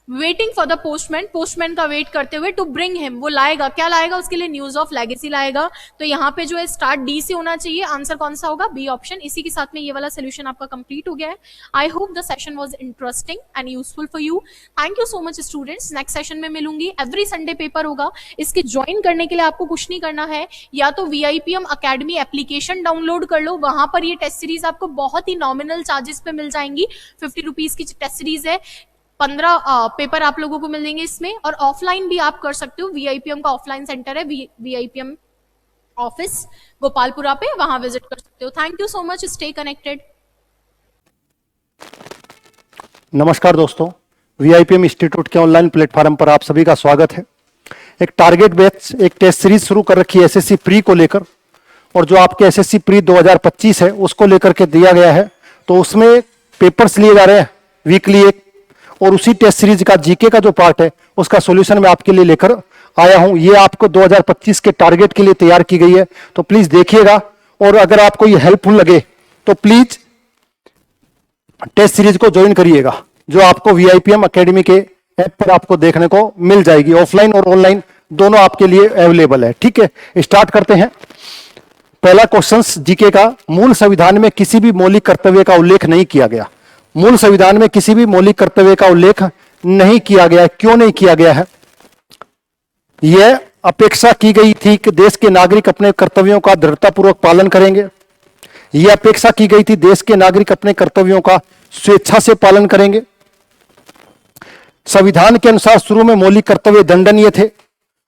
waiting for the postman, postman का वेट करते हुए, टू ब्रिंग हिम, वो लाएगा, क्या लाएगा उसके लिए? न्यूज ऑफ लेगेसी लाएगा। तो यहाँ पे जो है स्टार्ट डी से होना चाहिए। आंसर कौन सा होगा? B option. इसी के साथ में ये वाला सोल्यूशन आपका कंप्लीट हो गया है। I hope the session was interesting and useful for you. Thank you so much students. Next session में मिलूंगी। एवरी संडे पेपर होगा। इसके ज्वाइन करने के लिए आपको कुछ नहीं करना है, या तो VIPM अकेडमी एप्लीकेशन डाउनलोड कर लो, वहां पर ये टेस्ट सीरीज आपको बहुत ही नॉमिनल चार्जेस पे मिल जाएंगी। 50 रुपीज की टेस्ट सीरीज है, 15 पेपर आप लोगों को मिलेंगे इसमें। और ऑफलाइन भी आप कर सकते हो, VIPM का ऑफलाइन सेंटर है, VIPM ऑफिस गोपालपुरा पे, वहां विजिट कर सकते हो। Thank you so much, stay connected. नमस्कार दोस्तों, VIPM इंस्टीट्यूट के ऑनलाइन प्लेटफॉर्म पर आप सभी का स्वागत है। एक टारगेट बैच, एक टेस्ट सीरीज शुरू कर रखी है SSC प्री को लेकर, और जो आपके SSC प्री 2025 है उसको लेकर के दिया गया है। तो उसमें पेपर्स लिए जा रहे हैं वीकली एक, और उसी टेस्ट सीरीज का जीके का जो पार्ट है उसका सॉल्यूशन मैं आपके लिए लेकर आया हूं। ये आपको 2025 के टारगेट के लिए तैयार की गई है, तो प्लीज देखिएगा। और अगर आपको ये हेल्पफुल लगे तो प्लीज टेस्ट सीरीज को ज्वाइन करिएगा, जो आपको VIPM अकेडमी के ऐप पर आपको देखने को मिल जाएगी। ऑफलाइन और ऑनलाइन दोनों आपके लिए अवेलेबल है। ठीक है, स्टार्ट करते हैं। पहला क्वेश्चन जीके का, मूल संविधान में किसी भी मौलिक कर्तव्य का उल्लेख नहीं किया गया। मूल संविधान में किसी भी मौलिक कर्तव्य का उल्लेख नहीं किया गया। क्यों नहीं किया गया है? यह अपेक्षा की गई थी कि देश के नागरिक अपने कर्तव्यों का दृढ़तापूर्वक पालन करेंगे। यह अपेक्षा की गई थी देश के नागरिक अपने कर्तव्यों का स्वेच्छा से पालन करेंगे। संविधान के अनुसार शुरू में मौलिक कर्तव्य दंडनीय थे,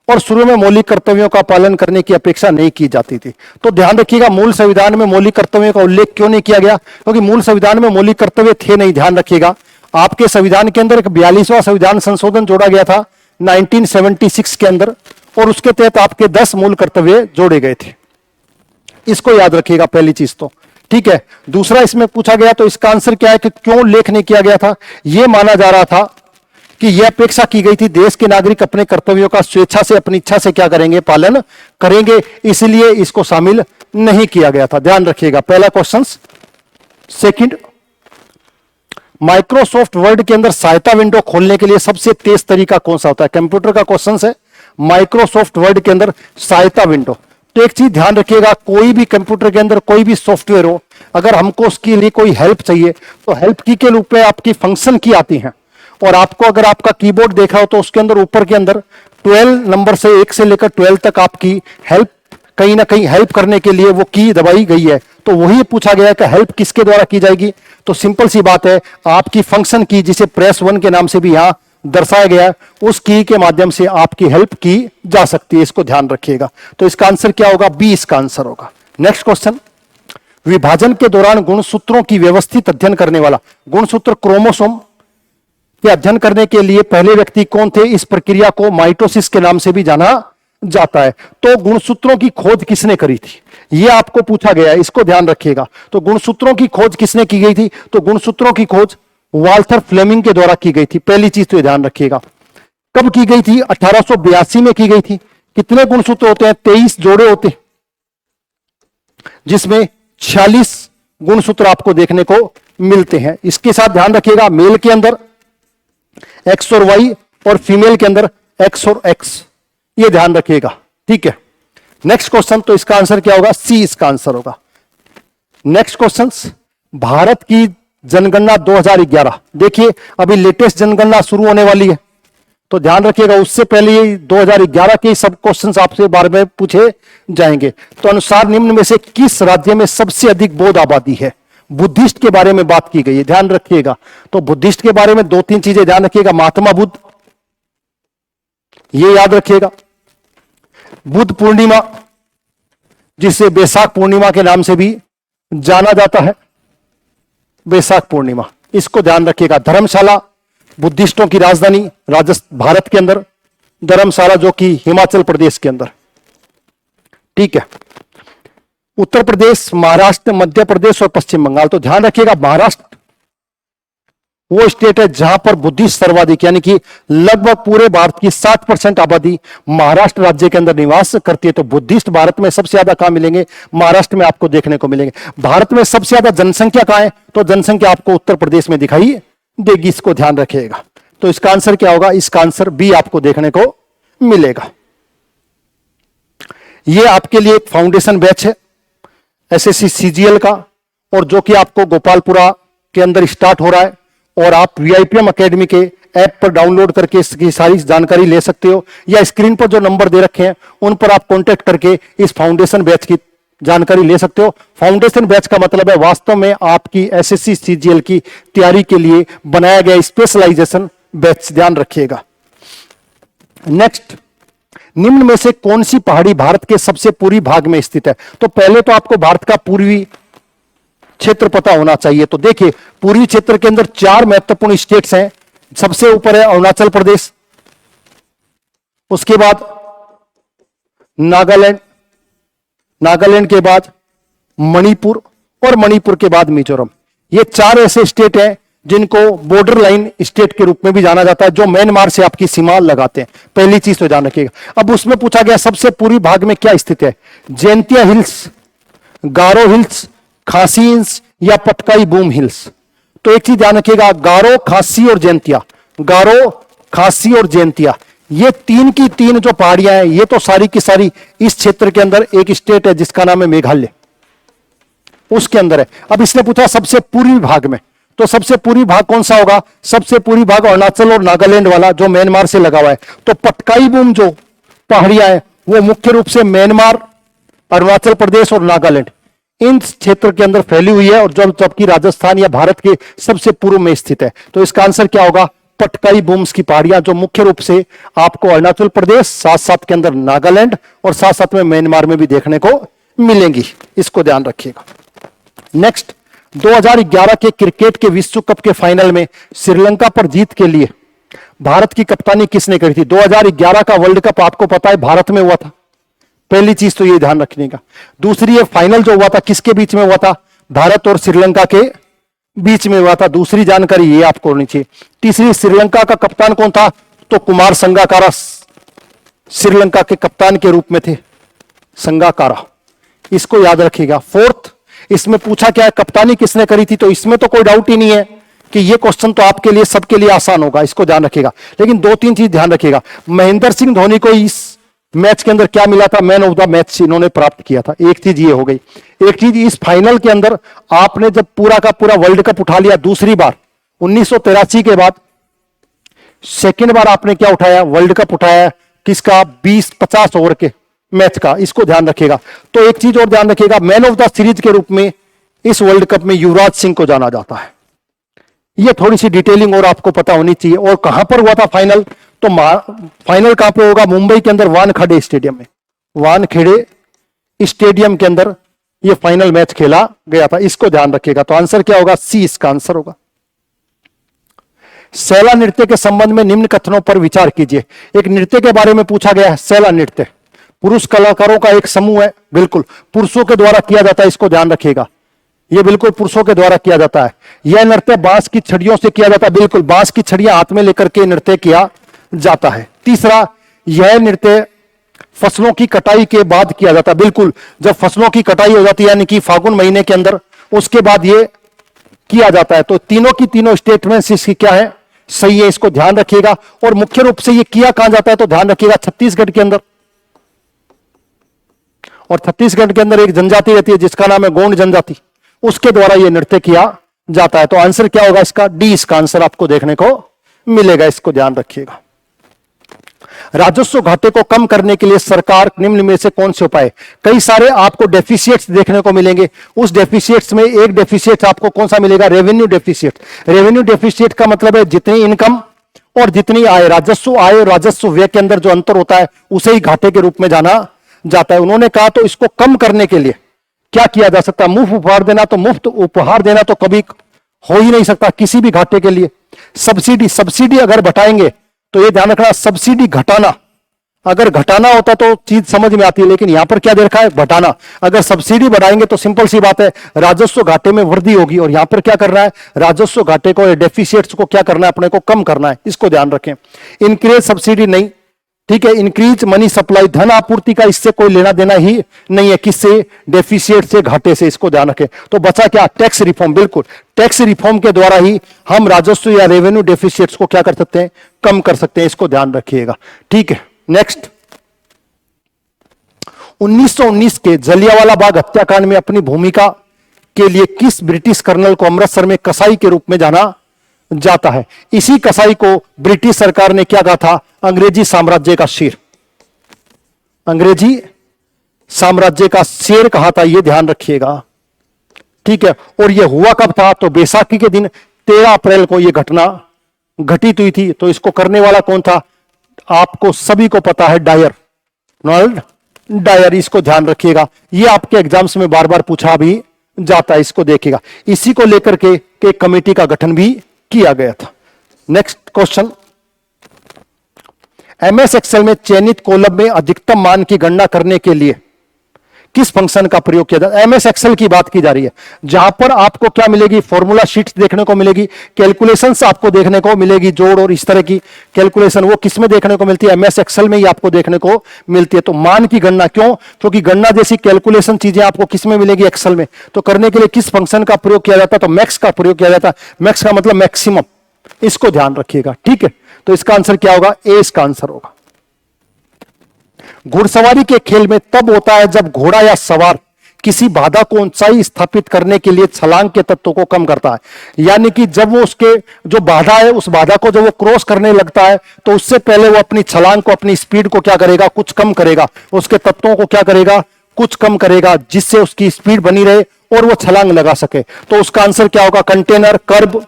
और शुरू में मौलिक कर्तव्यों का पालन करने की अपेक्षा नहीं की जाती थी। तो ध्यान रखिएगा, मूल संविधान में मौलिक कर्तव्यों का उल्लेख क्यों नहीं किया गया? क्योंकि मूल संविधान में मौलिक कर्तव्य थे नहीं। ध्यान रखिएगा, आपके संविधान के अंदर एक 42वां संविधान संशोधन जोड़ा गया था 1976 के अंदर, और उसके तहत आपके 10 मूल कर्तव्य जोड़े गए थे। इसको याद रखिएगा, पहली चीज तो ठीक है। दूसरा इसमें पूछा गया, तो इसका आंसर क्या है कि क्यों उल्लेख नहीं किया गया था? यह माना जा रहा था कि यह अपेक्षा की गई थी देश के नागरिक अपने कर्तव्यों का स्वेच्छा से, अपनी इच्छा से क्या करेंगे? पालन करेंगे, इसलिए इसको शामिल नहीं किया गया था। ध्यान रखिएगा, पहला क्वेश्चन। सेकंड, माइक्रोसॉफ्ट वर्ड के अंदर सहायता विंडो खोलने के लिए सबसे तेज तरीका कौन सा होता है? कंप्यूटर का क्वेश्चन है, माइक्रोसॉफ्ट वर्ड के अंदर सहायता विंडो। तो एक चीज ध्यान रखिएगा, कोई भी कंप्यूटर के अंदर कोई भी सॉफ्टवेयर हो, अगर हमको उसके लिए कोई हेल्प चाहिए तो हेल्प की के रूप में आपकी फंक्शन की आती है। और आपको अगर आपका कीबोर्ड देखा हो तो उसके अंदर ऊपर के अंदर 12 नंबर से 1 से लेकर 12 तक आपकी हेल्प, कहीं ना कहीं हेल्प करने के लिए वो की दबाई गई है। तो वही पूछा गया है कि हेल्प किसके द्वारा की जाएगी? तो सिंपल सी बात है, आपकी फंक्शन की, जिसे प्रेस 1 के नाम से भी यहां दर्शाया गया है, उस की के माध्यम से आपकी हेल्प की जा सकती है। इसको ध्यान रखिएगा। तो इसका आंसर क्या होगा? बी इसका आंसर होगा। नेक्स्ट क्वेश्चन, विभाजन के दौरान गुणसूत्रों की व्यवस्थित अध्ययन करने वाला, गुणसूत्र क्रोमोसोम के अध्ययन करने के लिए पहले व्यक्ति कौन थे? इस प्रक्रिया को माइटोसिस के नाम से भी जाना जाता है। तो गुणसूत्रों की खोज किसने करी थी? यह आपको पूछा गया है, इसको ध्यान रखिएगा। तो गुणसूत्रों की खोज किसने की गई थी? तो गुणसूत्रों की खोज वाल्थर फ्लेमिंग के द्वारा की गई थी। पहली चीज तो ध्यान रखिएगा, कब की गई थी? 1882 में की गई थी। कितने गुणसूत्र होते हैं? 23 जोड़े होते हैं, जिसमें 46 गुणसूत्र आपको देखने को मिलते हैं। इसके साथ ध्यान रखिएगा, मेल के अंदर एक्स और वाई और फीमेल के अंदर एक्स और एक्स, ये ध्यान रखिएगा, ठीक है। नेक्स्ट क्वेश्चन, तो इसका आंसर क्या होगा? सी इसका आंसर होगा। नेक्स्ट क्वेश्चन, भारत की जनगणना 2011, देखिए अभी लेटेस्ट जनगणना शुरू होने वाली है, तो ध्यान रखिएगा उससे पहले 2011 के सब क्वेश्चंस आपसे बारे में पूछे जाएंगे। तो अनुसार निम्न में से किस राज्य में सबसे अधिक बौद्ध आबादी है? बुद्धिस्ट के बारे में बात की गई है, ध्यान रखिएगा। तो बुद्धिस्ट के बारे में 2-3 चीजें ध्यान रखिएगा। महात्मा बुद्ध, ये याद रखिएगा। बुद्ध पूर्णिमा, जिसे बैसाख पूर्णिमा के नाम से भी जाना जाता है, बैसाख पूर्णिमा, इसको ध्यान रखिएगा। धर्मशाला, बुद्धिस्टों की राजधानी भारत के अंदर धर्मशाला, जो कि हिमाचल प्रदेश के अंदर, ठीक है। उत्तर प्रदेश, महाराष्ट्र, मध्य प्रदेश और पश्चिम बंगाल। तो ध्यान रखिएगा, महाराष्ट्र वो स्टेट है जहां पर बुद्धिस्ट सर्वाधिक, यानी कि लगभग पूरे भारत की 60% आबादी महाराष्ट्र राज्य के अंदर निवास करती है। तो बुद्धिस्ट भारत में सबसे ज्यादा कहां मिलेंगे? महाराष्ट्र में आपको देखने को मिलेंगे। भारत में सबसे ज्यादा जनसंख्या कहां है? तो जनसंख्या आपको उत्तर प्रदेश में दिखाई देगी, इसको ध्यान रखिएगा। तो इसका आंसर क्या होगा? इसका आंसर बी आपको देखने को मिलेगा। यह आपके लिए एक फाउंडेशन बैच है एसएससी सीजीएल का, और जो कि आपको गोपालपुरा के अंदर स्टार्ट हो रहा है, और आप वीआईपीएम एकेडमी के ऐप पर डाउनलोड करके इसकी सारी जानकारी ले सकते हो, या स्क्रीन पर जो नंबर दे रखे हैं उन पर आप कांटेक्ट करके इस फाउंडेशन बैच की जानकारी ले सकते हो। फाउंडेशन बैच का मतलब है वास्तव में आपकी एसएससी सीजीएल की तैयारी के लिए बनाया गया स्पेशलाइजेशन बैच, ध्यान रखिएगा। नेक्स्ट, निम्न में से कौन सी पहाड़ी भारत के सबसे पूर्वी भाग में स्थित है? तो पहले तो आपको भारत का पूर्वी क्षेत्र पता होना चाहिए। तो देखिए, पूर्वी क्षेत्र के अंदर 4 महत्वपूर्ण स्टेट्स हैं। सबसे ऊपर है अरुणाचल प्रदेश, उसके बाद नागालैंड, नागालैंड के बाद मणिपुर, और मणिपुर के बाद मिजोरम। ये 4 ऐसे स्टेट हैं जिनको बॉर्डर लाइन स्टेट के रूप में भी जाना जाता है, जो म्यांमार से आपकी सीमा लगाते हैं। पहली चीज तो ध्यान रखिएगा। अब उसमें पूछा गया सबसे पूर्वी भाग में क्या स्थित है? जैंतिया हिल्स, गारो हिल्स, खासी हिल्स या पटकाई बूम हिल्स। तो एक चीज ध्यान रखिएगा, गारो, खासी और जैंतिया, गारो, खासी और जैंतिया, ये 3 की 3 जो पहाड़ियां हैं, ये तो सारी की सारी इस क्षेत्र के अंदर एक स्टेट है जिसका नाम है मेघालय, उसके अंदर है। अब इसने पूछा सबसे पूर्वी भाग में, तो सबसे पूर्वी भाग कौन सा होगा? सबसे पूर्वी भाग अरुणाचल और नागालैंड वाला, जो म्यांमार से लगा हुआ है। तो पटकाई बूम जो पहाड़ियां हैं वो मुख्य रूप से म्यांमार, अरुणाचल प्रदेश और नागालैंड, इन क्षेत्र के अंदर फैली हुई है, और जबकि राजस्थान या भारत के सबसे पूर्व में स्थित है। तो इसका आंसर क्या होगा? पटकाई बूम्स की पहाड़ियां, जो मुख्य रूप से आपको अरुणाचल प्रदेश, साथ साथ के अंदर नागालैंड और साथ साथ में म्यांमार में भी देखने को मिलेंगी, इसको ध्यान रखिएगा। नेक्स्ट, 2011 के क्रिकेट के विश्व कप के फाइनल में श्रीलंका पर जीत के लिए भारत की कप्तानी किसने करी थी? 2011 का वर्ल्ड कप आपको पता है भारत में हुआ था, पहली चीज तो ये ध्यान रखने का। दूसरी, ये फाइनल जो हुआ था किसके बीच में हुआ था? भारत और श्रीलंका के बीच में हुआ था, दूसरी जानकारी ये आपको होनी चाहिए। तीसरी, श्रीलंका का कप्तान कौन था? तो कुमार संगाकारा श्रीलंका के कप्तान के रूप में थे, संगाकारा, इसको याद रखिएगा। फोर्थ, इसमें पूछा क्या है, कप्तानी किसने करी थी? तो इसमें तो कोई डाउट ही नहीं है कि ये क्वेश्चन तो आपके लिए, सबके लिए आसान होगा, इसको ध्यान रखिएगा। लेकिन दो तीन चीज ध्यान रखिएगा। महेंद्र सिंह धोनी को इस मैच के अंदर क्या मिला था? मैन ऑफ द मैच इन्होंने प्राप्त किया था, एक चीज ये हो गई। एक चीज, इस फाइनल के अंदर आपने जब पूरा का पूरा वर्ल्ड कप उठा लिया दूसरी बार 1983 के बाद, सेकेंड बार आपने क्या उठाया? वर्ल्ड कप उठाया, किसका? 20-50 ओवर के मैच का, इसको ध्यान रखिएगा। तो एक चीज और ध्यान रखिएगा, मैन ऑफ द सीरीज के रूप में इस वर्ल्ड कप में युवराज सिंह को जाना जाता है। ये थोड़ी सी डिटेलिंग और आपको पता होनी चाहिए। और कहां पर हुआ था फाइनल? तो फाइनल कहां पे होगा? मुंबई के अंदर वानखेड़े स्टेडियम में, वानखेड़े स्टेडियम के अंदर ये फाइनल मैच खेला गया था, इसको ध्यान रखिएगा। तो आंसर क्या होगा? सी इसका आंसर होगा। सैला नृत्य के संबंध में निम्न कथनों पर विचार कीजिए। एक नृत्य के बारे में पूछा गया है, सैला नृत्य पुरुष कलाकारों का एक समूह है, बिल्कुल पुरुषों के द्वारा किया जाता है, इसको ध्यान रखिएगा। यह बिल्कुल पुरुषों के द्वारा किया जाता है। यह नृत्य बांस की छड़ियों से किया जाता है, बिल्कुल बांस की छड़ियां हाथ में लेकर के नृत्य किया जाता है। तीसरा, यह नृत्य फसलों की कटाई के बाद किया जाता है, बिल्कुल जब फसलों की कटाई हो जाती है यानी कि फागुन महीने के अंदर, उसके बाद यह किया जाता है। तो तीनों की तीनों स्टेटमेंट्स इसकी क्या है? सही है, इसको ध्यान रखिएगा। और मुख्य रूप से यह किया कहां जाता है? तो ध्यान रखिएगा छत्तीसगढ़ के अंदर। और छत्तीसगढ़ के अंदर एक जनजाति रहती है जिसका नाम है गोंड जनजाति, उसके द्वारा यह नृत्य किया जाता है। तो आंसर क्या होगा इसका? डी इसका आंसर आपको देखने को मिलेगा, इसको ध्यान रखिएगा। राजस्व घाटे को कम करने के लिए सरकार निम्न में से कौन से उपाय? कई सारे आपको डेफिसिएट्स देखने को मिलेंगे। उस डेफिसिएट्स में एक डेफिसिएट आपको कौन सा मिलेगा? Revenue deficit. रेवेन्यू डेफिसिएट का मतलब है जितनी इनकम और जितनी आय, राजस्व आय और राजस्व व्यय के अंदर जो अंतर होता है उसे ही घाटे के रूप में जाना जाता है। उन्होंने कहा तो इसको कम करने के लिए क्या किया जा सकता है? मुफ्त उपहार देना, तो मुफ्त उपहार देना तो कभी हो ही नहीं सकता किसी भी घाटे के लिए। सब्सिडी अगर घटाएंगे तो ये ध्यान रखना, सब्सिडी घटाना, अगर घटाना होता तो चीज समझ में आती है, लेकिन यहां पर क्या दे रखा है? घटाना। अगर सब्सिडी बढ़ाएंगे तो सिंपल सी बात है राजस्व घाटे में वृद्धि होगी, और यहां पर क्या करना है? राजस्व घाटे को, डेफिसिएट्स को क्या करना है? अपने को कम करना है, इसको ध्यान रखें। इंक्रीज सब्सिडी नहीं, ठीक है। इंक्रीज मनी सप्लाई, धन आपूर्ति का इससे कोई लेना देना ही नहीं है, किससे? डेफिसिएट से, घाटे से, इसको ध्यान रखें। तो बचा क्या? Tax reform. बिल्कुल टैक्स रिफॉर्म के द्वारा ही हम राजस्व या रेवेन्यू डेफिसिएट्स को क्या कर सकते हैं? कम कर सकते हैं, इसको ध्यान रखिएगा, ठीक है। नेक्स्ट, 1919 के जलियांवाला बाग हत्याकांड में अपनी भूमिका के लिए किस ब्रिटिश कर्नल को अमृतसर में कसाई के रूप में जाना जाता है? इसी कसाई को ब्रिटिश सरकार ने क्या कहा था? अंग्रेजी साम्राज्य का शेर। अंग्रेजी साम्राज्य का शेर कहा था, यह ध्यान रखिएगा, ठीक है। और यह हुआ कब था? तो बैसाखी के दिन 13 अप्रैल को यह घटना घटित हुई थी। तो इसको करने वाला कौन था? आपको सभी को पता है, डायर, रोनाल्ड डायर, इसको ध्यान रखिएगा। यह आपके एग्जाम्स में बार बार पूछा भी जाता है, इसको देखिएगा। इसी को लेकर के एक कमेटी का गठन भी किया गया था। नेक्स्ट क्वेश्चन, एमएस एक्सेल में चयनित कॉलम में अधिकतम मान की गणना करने के लिए किस फंक्शन का प्रयोग किया जाता है? एमएस एक्सेल की बात की जा रही है, जहां पर आपको क्या मिलेगी? फॉर्मूला शीट्स देखने को मिलेगी, कैलकुलेशंस आपको देखने को मिलेगी, जोड़ और इस तरह की कैलकुलेशन वो किसमें देखने को मिलती है? एमएस एक्सेल में ही आपको देखने को मिलती है। तो मान की गणना क्यों? क्योंकि गणना जैसी कैलकुलेशन चीजें आपको किसमें मिलेगी? एक्सेल में। तो करने के लिए किस फंक्शन का प्रयोग किया जाता है? तो मैक्स का प्रयोग किया जाता है। मैक्स का मतलब मैक्सिमम, इसको ध्यान रखिएगा, ठीक है। तो इसका आंसर क्या होगा? ए इसका आंसर होगा। घुड़सवारी के खेल में तब होता है जब घोड़ा या सवार किसी बाधा को ऊंचाई स्थापित करने के लिए छलांग के तत्व को कम करता है। यानी कि जब वो उसके जो बाधा है, उस बाधा को जब वो क्रॉस करने लगता है तो उससे पहले वो अपनी छलांग को, अपनी स्पीड को क्या करेगा? कुछ कम करेगा, उसके तत्वों को क्या करेगा? कुछ कम करेगा, जिससे उसकी स्पीड बनी रहे और वो छलांग लगा सके। तो उसका आंसर क्या होगा? कंटेनर, कर्ब,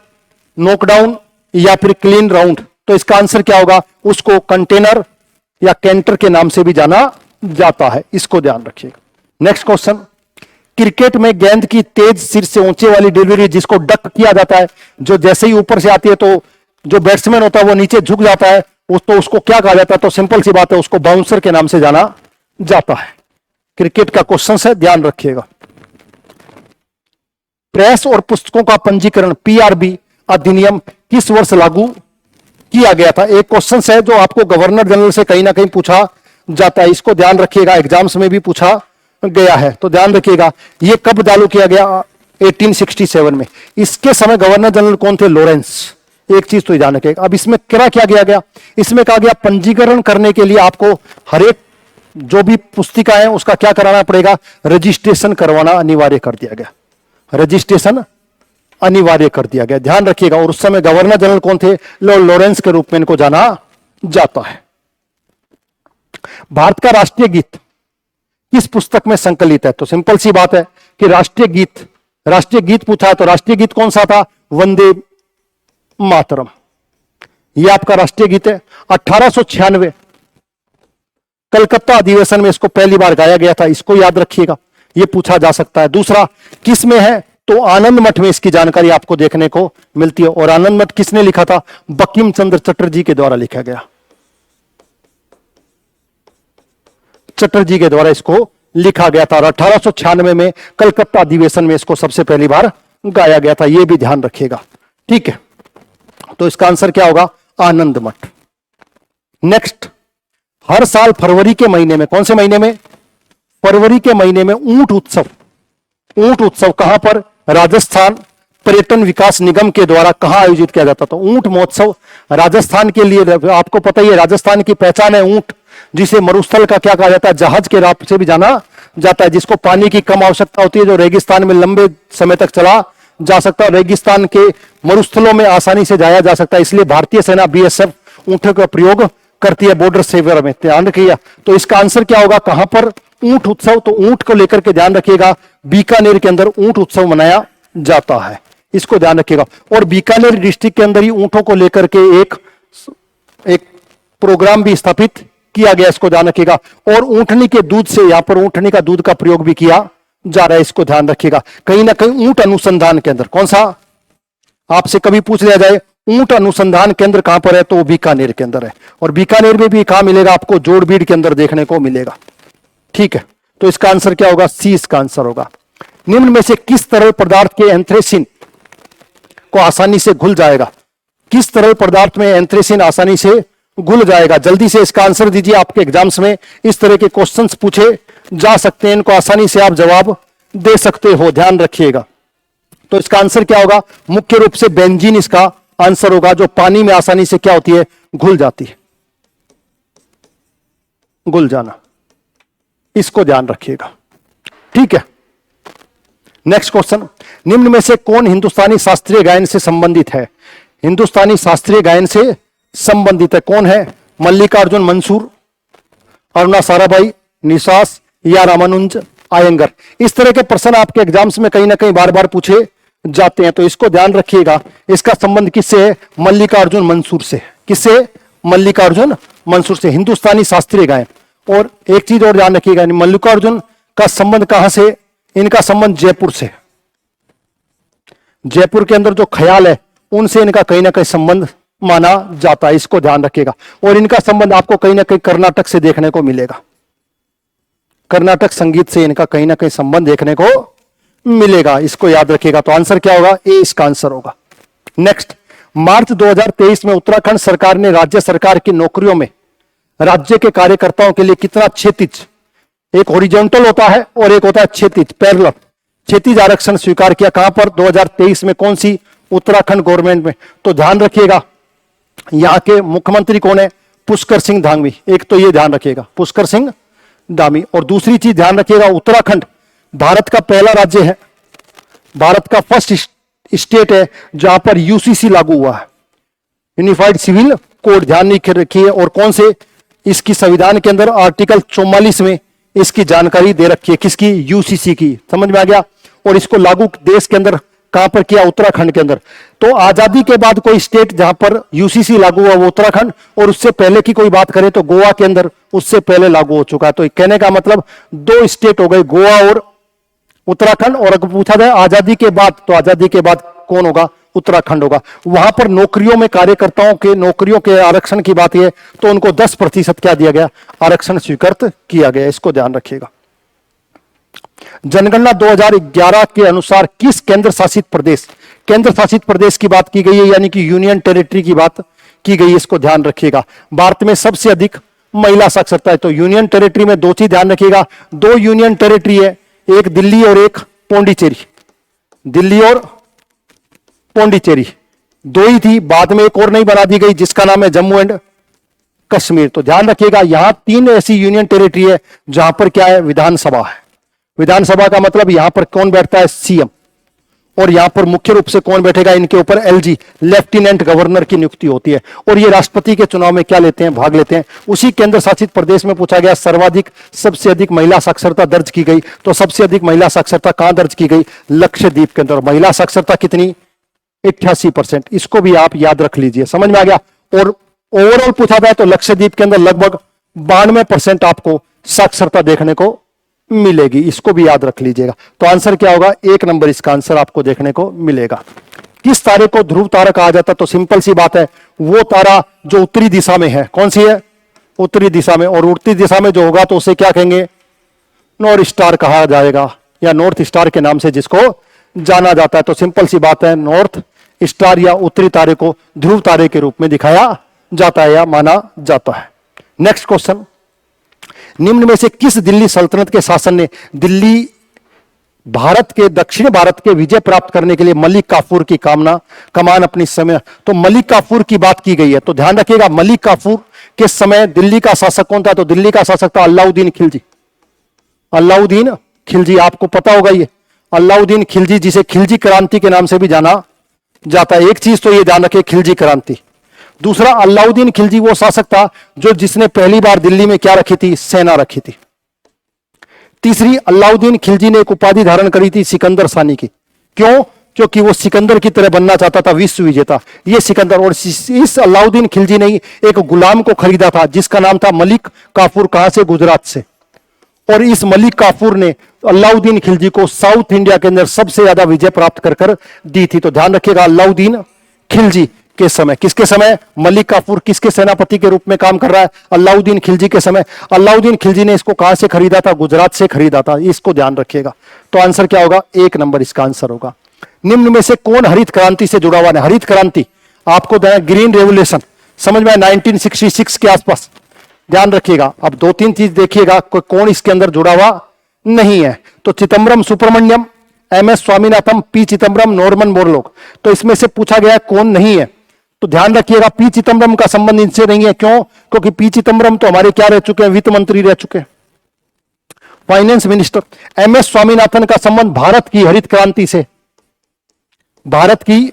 नॉकडाउन या फिर क्लीन राउंड, तो इसका आंसर क्या होगा? उसको कंटेनर या कैंटर के नाम से भी जाना जाता है, इसको ध्यान रखिएगा। नेक्स्ट क्वेश्चन, क्रिकेट में गेंद की तेज सिर से ऊंचे वाली डिलीवरी जिसको डक किया जाता है, जो जैसे ही ऊपर से आती है तो जो बैट्समैन होता है वो नीचे झुक जाता है, तो उसको क्या कहा जाता है? तो सिंपल सी बात है, उसको बाउंसर के नाम से जाना जाता है। क्रिकेट का क्वेश्चन है, ध्यान रखिएगा। प्रेस और पुस्तकों का पंजीकरण पीआरबी अधिनियम किस वर्ष लागू किया गया था? एक क्वेश्चन है जो आपको गवर्नर जनरल से कहीं ना कहीं पूछा जाता है, इसको ध्यान रखिएगा, एग्जाम्स में भी पूछा गया है, तो ध्यान रखिएगा। ये कब चालू किया गया? 1867 में। इसके समय गवर्नर जनरल कौन थे? लॉरेंस। एक चीज तो ध्यान रखिएगा। अब इसमें क्या किया गया? इसमें कहा गया पंजीकरण करने के लिए आपको हर एक जो भी पुस्तिका है उसका क्या कराना पड़ेगा? रजिस्ट्रेशन करवाना अनिवार्य कर दिया गया, रजिस्ट्रेशन अनिवार्य कर दिया गया, ध्यान रखिएगा। और उस समय गवर्नर जनरल कौन थे? लॉर्ड लॉरेंस के रूप में इनको जाना जाता है। भारत का राष्ट्रीय गीत किस पुस्तक में संकलित है? तो सिंपल सी बात है कि राष्ट्रीय गीत पूछा है तो राष्ट्रीय गीत कौन सा था? वंदे मातरम, यह आपका राष्ट्रीय गीत है। 1896 कलकत्ता अधिवेशन में इसको पहली बार गाया गया था, इसको याद रखिएगा, यह पूछा जा सकता है। दूसरा, किस में है? तो आनंद मठ में इसकी जानकारी आपको देखने को मिलती है। और आनंद मठ किसने लिखा था? बंकिम चंद्र चटर्जी के द्वारा लिखा गया, चटर्जी के द्वारा इसको लिखा गया था। और 1896 में कलकत्ता अधिवेशन में इसको सबसे पहली बार गाया गया था, यह भी ध्यान रखिएगा, ठीक है। तो इसका आंसर क्या होगा? आनंद मठ। नेक्स्ट, हर साल फरवरी के महीने में, कौन से महीने में? फरवरी के महीने में ऊंट उत्सव कहां पर? राजस्थान पर्यटन विकास निगम के द्वारा कहां आयोजित किया जाता था? ऊंट महोत्सव राजस्थान के लिए, आपको पता ही है राजस्थान की पहचान है ऊंट, जिसे मरुस्थल का क्या कहा जाता है? जहाज के नाम से भी जाना जाता है, जिसको पानी की कम आवश्यकता होती है, जो रेगिस्तान में लंबे समय तक चला जा सकता है, रेगिस्तान के मरुस्थलों में आसानी से जाया जा सकता है, इसलिए भारतीय सेना बीएसएफ ऊंटों का प्रयोग करती है बॉर्डर सेवर में, ध्यान रखिएगा। तो इसका आंसर क्या होगा? कहां पर? ऊंट उत्सव। तो ऊंट को लेकर के ध्यान रखिएगा, बीकानेर के अंदर ऊंट उत्सव मनाया जाता है, इसको ध्यान रखिएगा। और बीकानेर डिस्ट्रिक्ट के अंदर ही ऊंटों को लेकर के एक प्रोग्राम भी स्थापित किया गया, इसको ध्यान रखिएगा। और ऊंटनी के दूध से, यहां पर ऊंटनी का दूध का प्रयोग भी किया जा रहा है, इसको ध्यान रखिएगा। कहीं ना कहीं ऊंट अनुसंधान केंद्र, कौन सा? आपसे कभी पूछ लिया जाए ऊंट अनुसंधान केंद्र कहां पर है, तो वो बीकानेर के अंदर है। और बीकानेर में भी कहां मिलेगा आपको? जोड़बीड़ के अंदर देखने को मिलेगा, ठीक है। तो इसका आंसर क्या होगा? सी इसका आंसर होगा। निम्न में से किस तरल पदार्थ के एंथ्रेसिन को आसानी से घुल जाएगा? किस तरल पदार्थ में एंथ्रेसिन आसानी से घुल जाएगा? जल्दी से इसका आंसर दीजिए, आपके एग्जाम्स में इस तरह के क्वेश्चंस पूछे जा सकते हैं, इनको आसानी से आप जवाब दे सकते हो, ध्यान रखिएगा। तो इसका आंसर क्या होगा? मुख्य रूप से बेंजीन इसका आंसर होगा, जो पानी में आसानी से क्या होती है? घुल जाती है, घुल जाना, इसको ध्यान रखिएगा, ठीक है। नेक्स्ट क्वेश्चन, निम्न में से कौन हिंदुस्तानी शास्त्रीय गायन से संबंधित है? हिंदुस्तानी शास्त्रीय गायन से संबंधित है, कौन है? मल्लिकार्जुन मंसूर, अरुणा साराभाई, निशास या रामानुज आयंगर। इस तरह के प्रश्न आपके एग्जाम्स में कहीं ना कहीं बार बार पूछे जाते हैं, तो इसको ध्यान रखिएगा। इसका संबंध किससे है? मल्लिकार्जुन मंसूर से। किससे? मल्लिकार्जुन मंसूर से, हिंदुस्तानी शास्त्रीय गायन। और एक चीज और ध्यान रखिएगा, मल्लिकार्जुन का संबंध कहां से? इनका संबंध जयपुर से, जयपुर के अंदर जो ख्याल है उनसे इनका कहीं ना कहीं संबंध माना जाता है, इसको ध्यान रखिएगा। और इनका संबंध आपको कहीं ना कहीं कर्नाटक से देखने को मिलेगा, कर्नाटक संगीत से इनका कहीं ना कहीं संबंध देखने को मिलेगा, इसको याद रखिएगा। तो आंसर क्या होगा? ए इसका आंसर होगा। नेक्स्ट, मार्च 2023 में उत्तराखंड सरकार ने राज्य सरकार की नौकरियों में राज्य के कार्यकर्ताओं के लिए कितना क्षैतिज, एक हॉरिजॉन्टल होता है और एक होता है क्षैतिज, पैरेलल, क्षैतिज आरक्षण स्वीकार किया? कहां पर? 2023 में। कौन सी? उत्तराखंड गवर्नमेंट में। तो ध्यान रखिएगा, यहां के मुख्यमंत्री कौन है? पुष्कर सिंह धामी। एक तो ये ध्यान रखिएगा, पुष्कर सिंह धामी। और दूसरी चीज ध्यान रखिएगा, उत्तराखंड भारत का पहला राज्य है, भारत का फर्स्ट स्टेट है जहां पर यूसीसी लागू हुआ है, यूनिफाइड सिविल कोड, ध्यान रखिए। और कौन से? इसकी संविधान के अंदर आर्टिकल 44 में इसकी जानकारी दे रखी है, किसकी? यूसीसी की, समझ में आ गया। और इसको लागू देश के अंदर कहां पर किया? उत्तराखंड के अंदर। तो आजादी के बाद कोई स्टेट जहां पर यूसीसी लागू हुआ वो उत्तराखंड, और उससे पहले की कोई बात करें तो गोवा के अंदर उससे पहले लागू हो चुका है। तो कहने का मतलब दो स्टेट हो गए, गोवा और उत्तराखंड। और अगर पूछा जाए आजादी के बाद, तो आजादी के बाद कौन होगा? उत्तराखंड होगा। वहां पर नौकरियों में कार्यकर्ताओं के नौकरियों के आरक्षण की बात है तो उनको 10% क्या दिया गया? आरक्षण स्वीकृत किया गया। इसको ध्यान रखिएगा। जनगणना 2011 के अनुसार किस केंद्र शासित प्रदेश की बात की गई है, यानी कि यूनियन टेरिटरी की बात की गई है। इसको ध्यान रखिएगा। भारत में सबसे अधिक महिला साक्षरता है। तो यूनियन टेरिटरी में दो चीज ध्यान रखिएगा, दो यूनियन टेरिटरी है, एक दिल्ली और एक पौंडीचेरी। दिल्ली और पौंडीचेरी दो ही थी, बाद में एक और नई बना दी गई जिसका नाम है जम्मू एंड कश्मीर। तो ध्यान रखिएगा यहां 3 ऐसी यूनियन टेरिटरी है जहां पर क्या है? विधानसभा है। विधानसभा का मतलब यहां पर कौन बैठता है? सीएम। और यहां पर मुख्य रूप से कौन बैठेगा? इनके ऊपर एलजी, लेफ्टिनेंट गवर्नर की नियुक्ति होती है। और ये राष्ट्रपति के चुनाव में क्या लेते हैं? भाग लेते हैं। उसी केंद्र शासित प्रदेश में पूछा गया सबसे अधिक महिला साक्षरता दर्ज की गई। तो सबसे अधिक महिला साक्षरता कहां दर्ज की गई? लक्षद्वीप के अंदर। महिला साक्षरता कितनी? 88%। इसको भी आप याद रख लीजिए। समझ में आ गया? और ओवरऑल पूछा जाए तो लक्षद्वीप के अंदर लगभग 92% आपको साक्षरता देखने को मिलेगी। इसको भी याद रख लीजिएगा। तो आंसर क्या होगा? 1 नंबर इसका आंसर आपको देखने को मिलेगा। किस तारे को ध्रुव तारा कहा जाता? तो सिंपल सी बात है, वो तारा जो उत्तरी दिशा में है। कौन सी है? उत्तरी दिशा में। और उत्तरी दिशा में जो होगा तो उसे क्या कहेंगे? नॉर्थ स्टार कहा जाएगा, या नॉर्थ स्टार के नाम से जिसको जाना जाता है। तो सिंपल सी बात है, नॉर्थ स्टार या उत्तरी तारे को ध्रुव तारे के रूप में दिखाया जाता है या माना जाता है। नेक्स्ट क्वेश्चन, निम्न में से किस दिल्ली सल्तनत के शासन ने दक्षिण भारत के विजय प्राप्त करने के लिए मलिक काफूर की कमान अपनी समय? तो मलिक काफूर की बात की गई है। तो ध्यान रखिएगा, मलिक काफूर के समय दिल्ली का शासक कौन था? तो दिल्ली का शासक था अलाउद्दीन खिलजी। अलाउद्दीन खिलजी, आपको पता होगा ये अलाउद्दीन खिलजी, जिसे खिलजी क्रांति के नाम से भी जाना जाता है। एक चीज तो ये ध्यान रखिए, खिलजी क्रांति। दूसरा, अलाउद्दीन खिलजी वो शासक था जिसने पहली बार दिल्ली में क्या रखी थी? सेना रखी थी। तीसरी, अलाउद्दीन खिलजी ने एक उपाधि धारण करी थी सिकंदर सानी की। क्यों? क्योंकि वो सिकंदर की तरह बनना चाहता था, विश्व विजेता। ये सिकंदर, और इस अलाउद्दीन खिलजी ने एक गुलाम को खरीदा था जिसका नाम था मलिक काफूर। कहां से? गुजरात से। और इस मलिक काफूर ने अलाउद्दीन खिलजी को साउथ इंडिया के अंदर सबसे ज्यादा विजय प्राप्त कर दी थी। तो ध्यान रखिएगा, अलाउद्दीन खिलजी के समय। किसके समय? मलिक काफूर किसके सेनापति के रूप में काम कर रहा है? अलाउद्दीन खिलजी के समय। अलाउद्दीन खिलजी ने इसको कहां से खरीदा था? गुजरात से खरीदा था। इसको ध्यान रखिएगा। तो आंसर क्या होगा? 1 नंबर इसका आंसर होगा। निम्न में से कौन हरित क्रांति से जुड़ा हुआ है? हरित क्रांति आपको ग्रीन रेवोल्यूशन समझ में आया, 1966 के आसपास। ध्यान रखिएगा। अब 2-3 चीज देखिएगा, कौन इसके अंदर जुड़ा हुआ नहीं है। तो Chidambaram Subramaniam, MS Swaminathan, P Chidambaram, Norman Borlaug. तो इसमें से पूछा गया कौन नहीं है। तो ध्यान रखिएगा, P चिदम्बरम का संबंध इनसे नहीं है। क्यों? क्योंकि P चिदम्बरम तो हमारे क्या रह चुके हैं? वित्त मंत्री रह चुके हैं, फाइनेंस मिनिस्टर। MS स्वामीनाथन का संबंध भारत की हरित क्रांति से, भारत की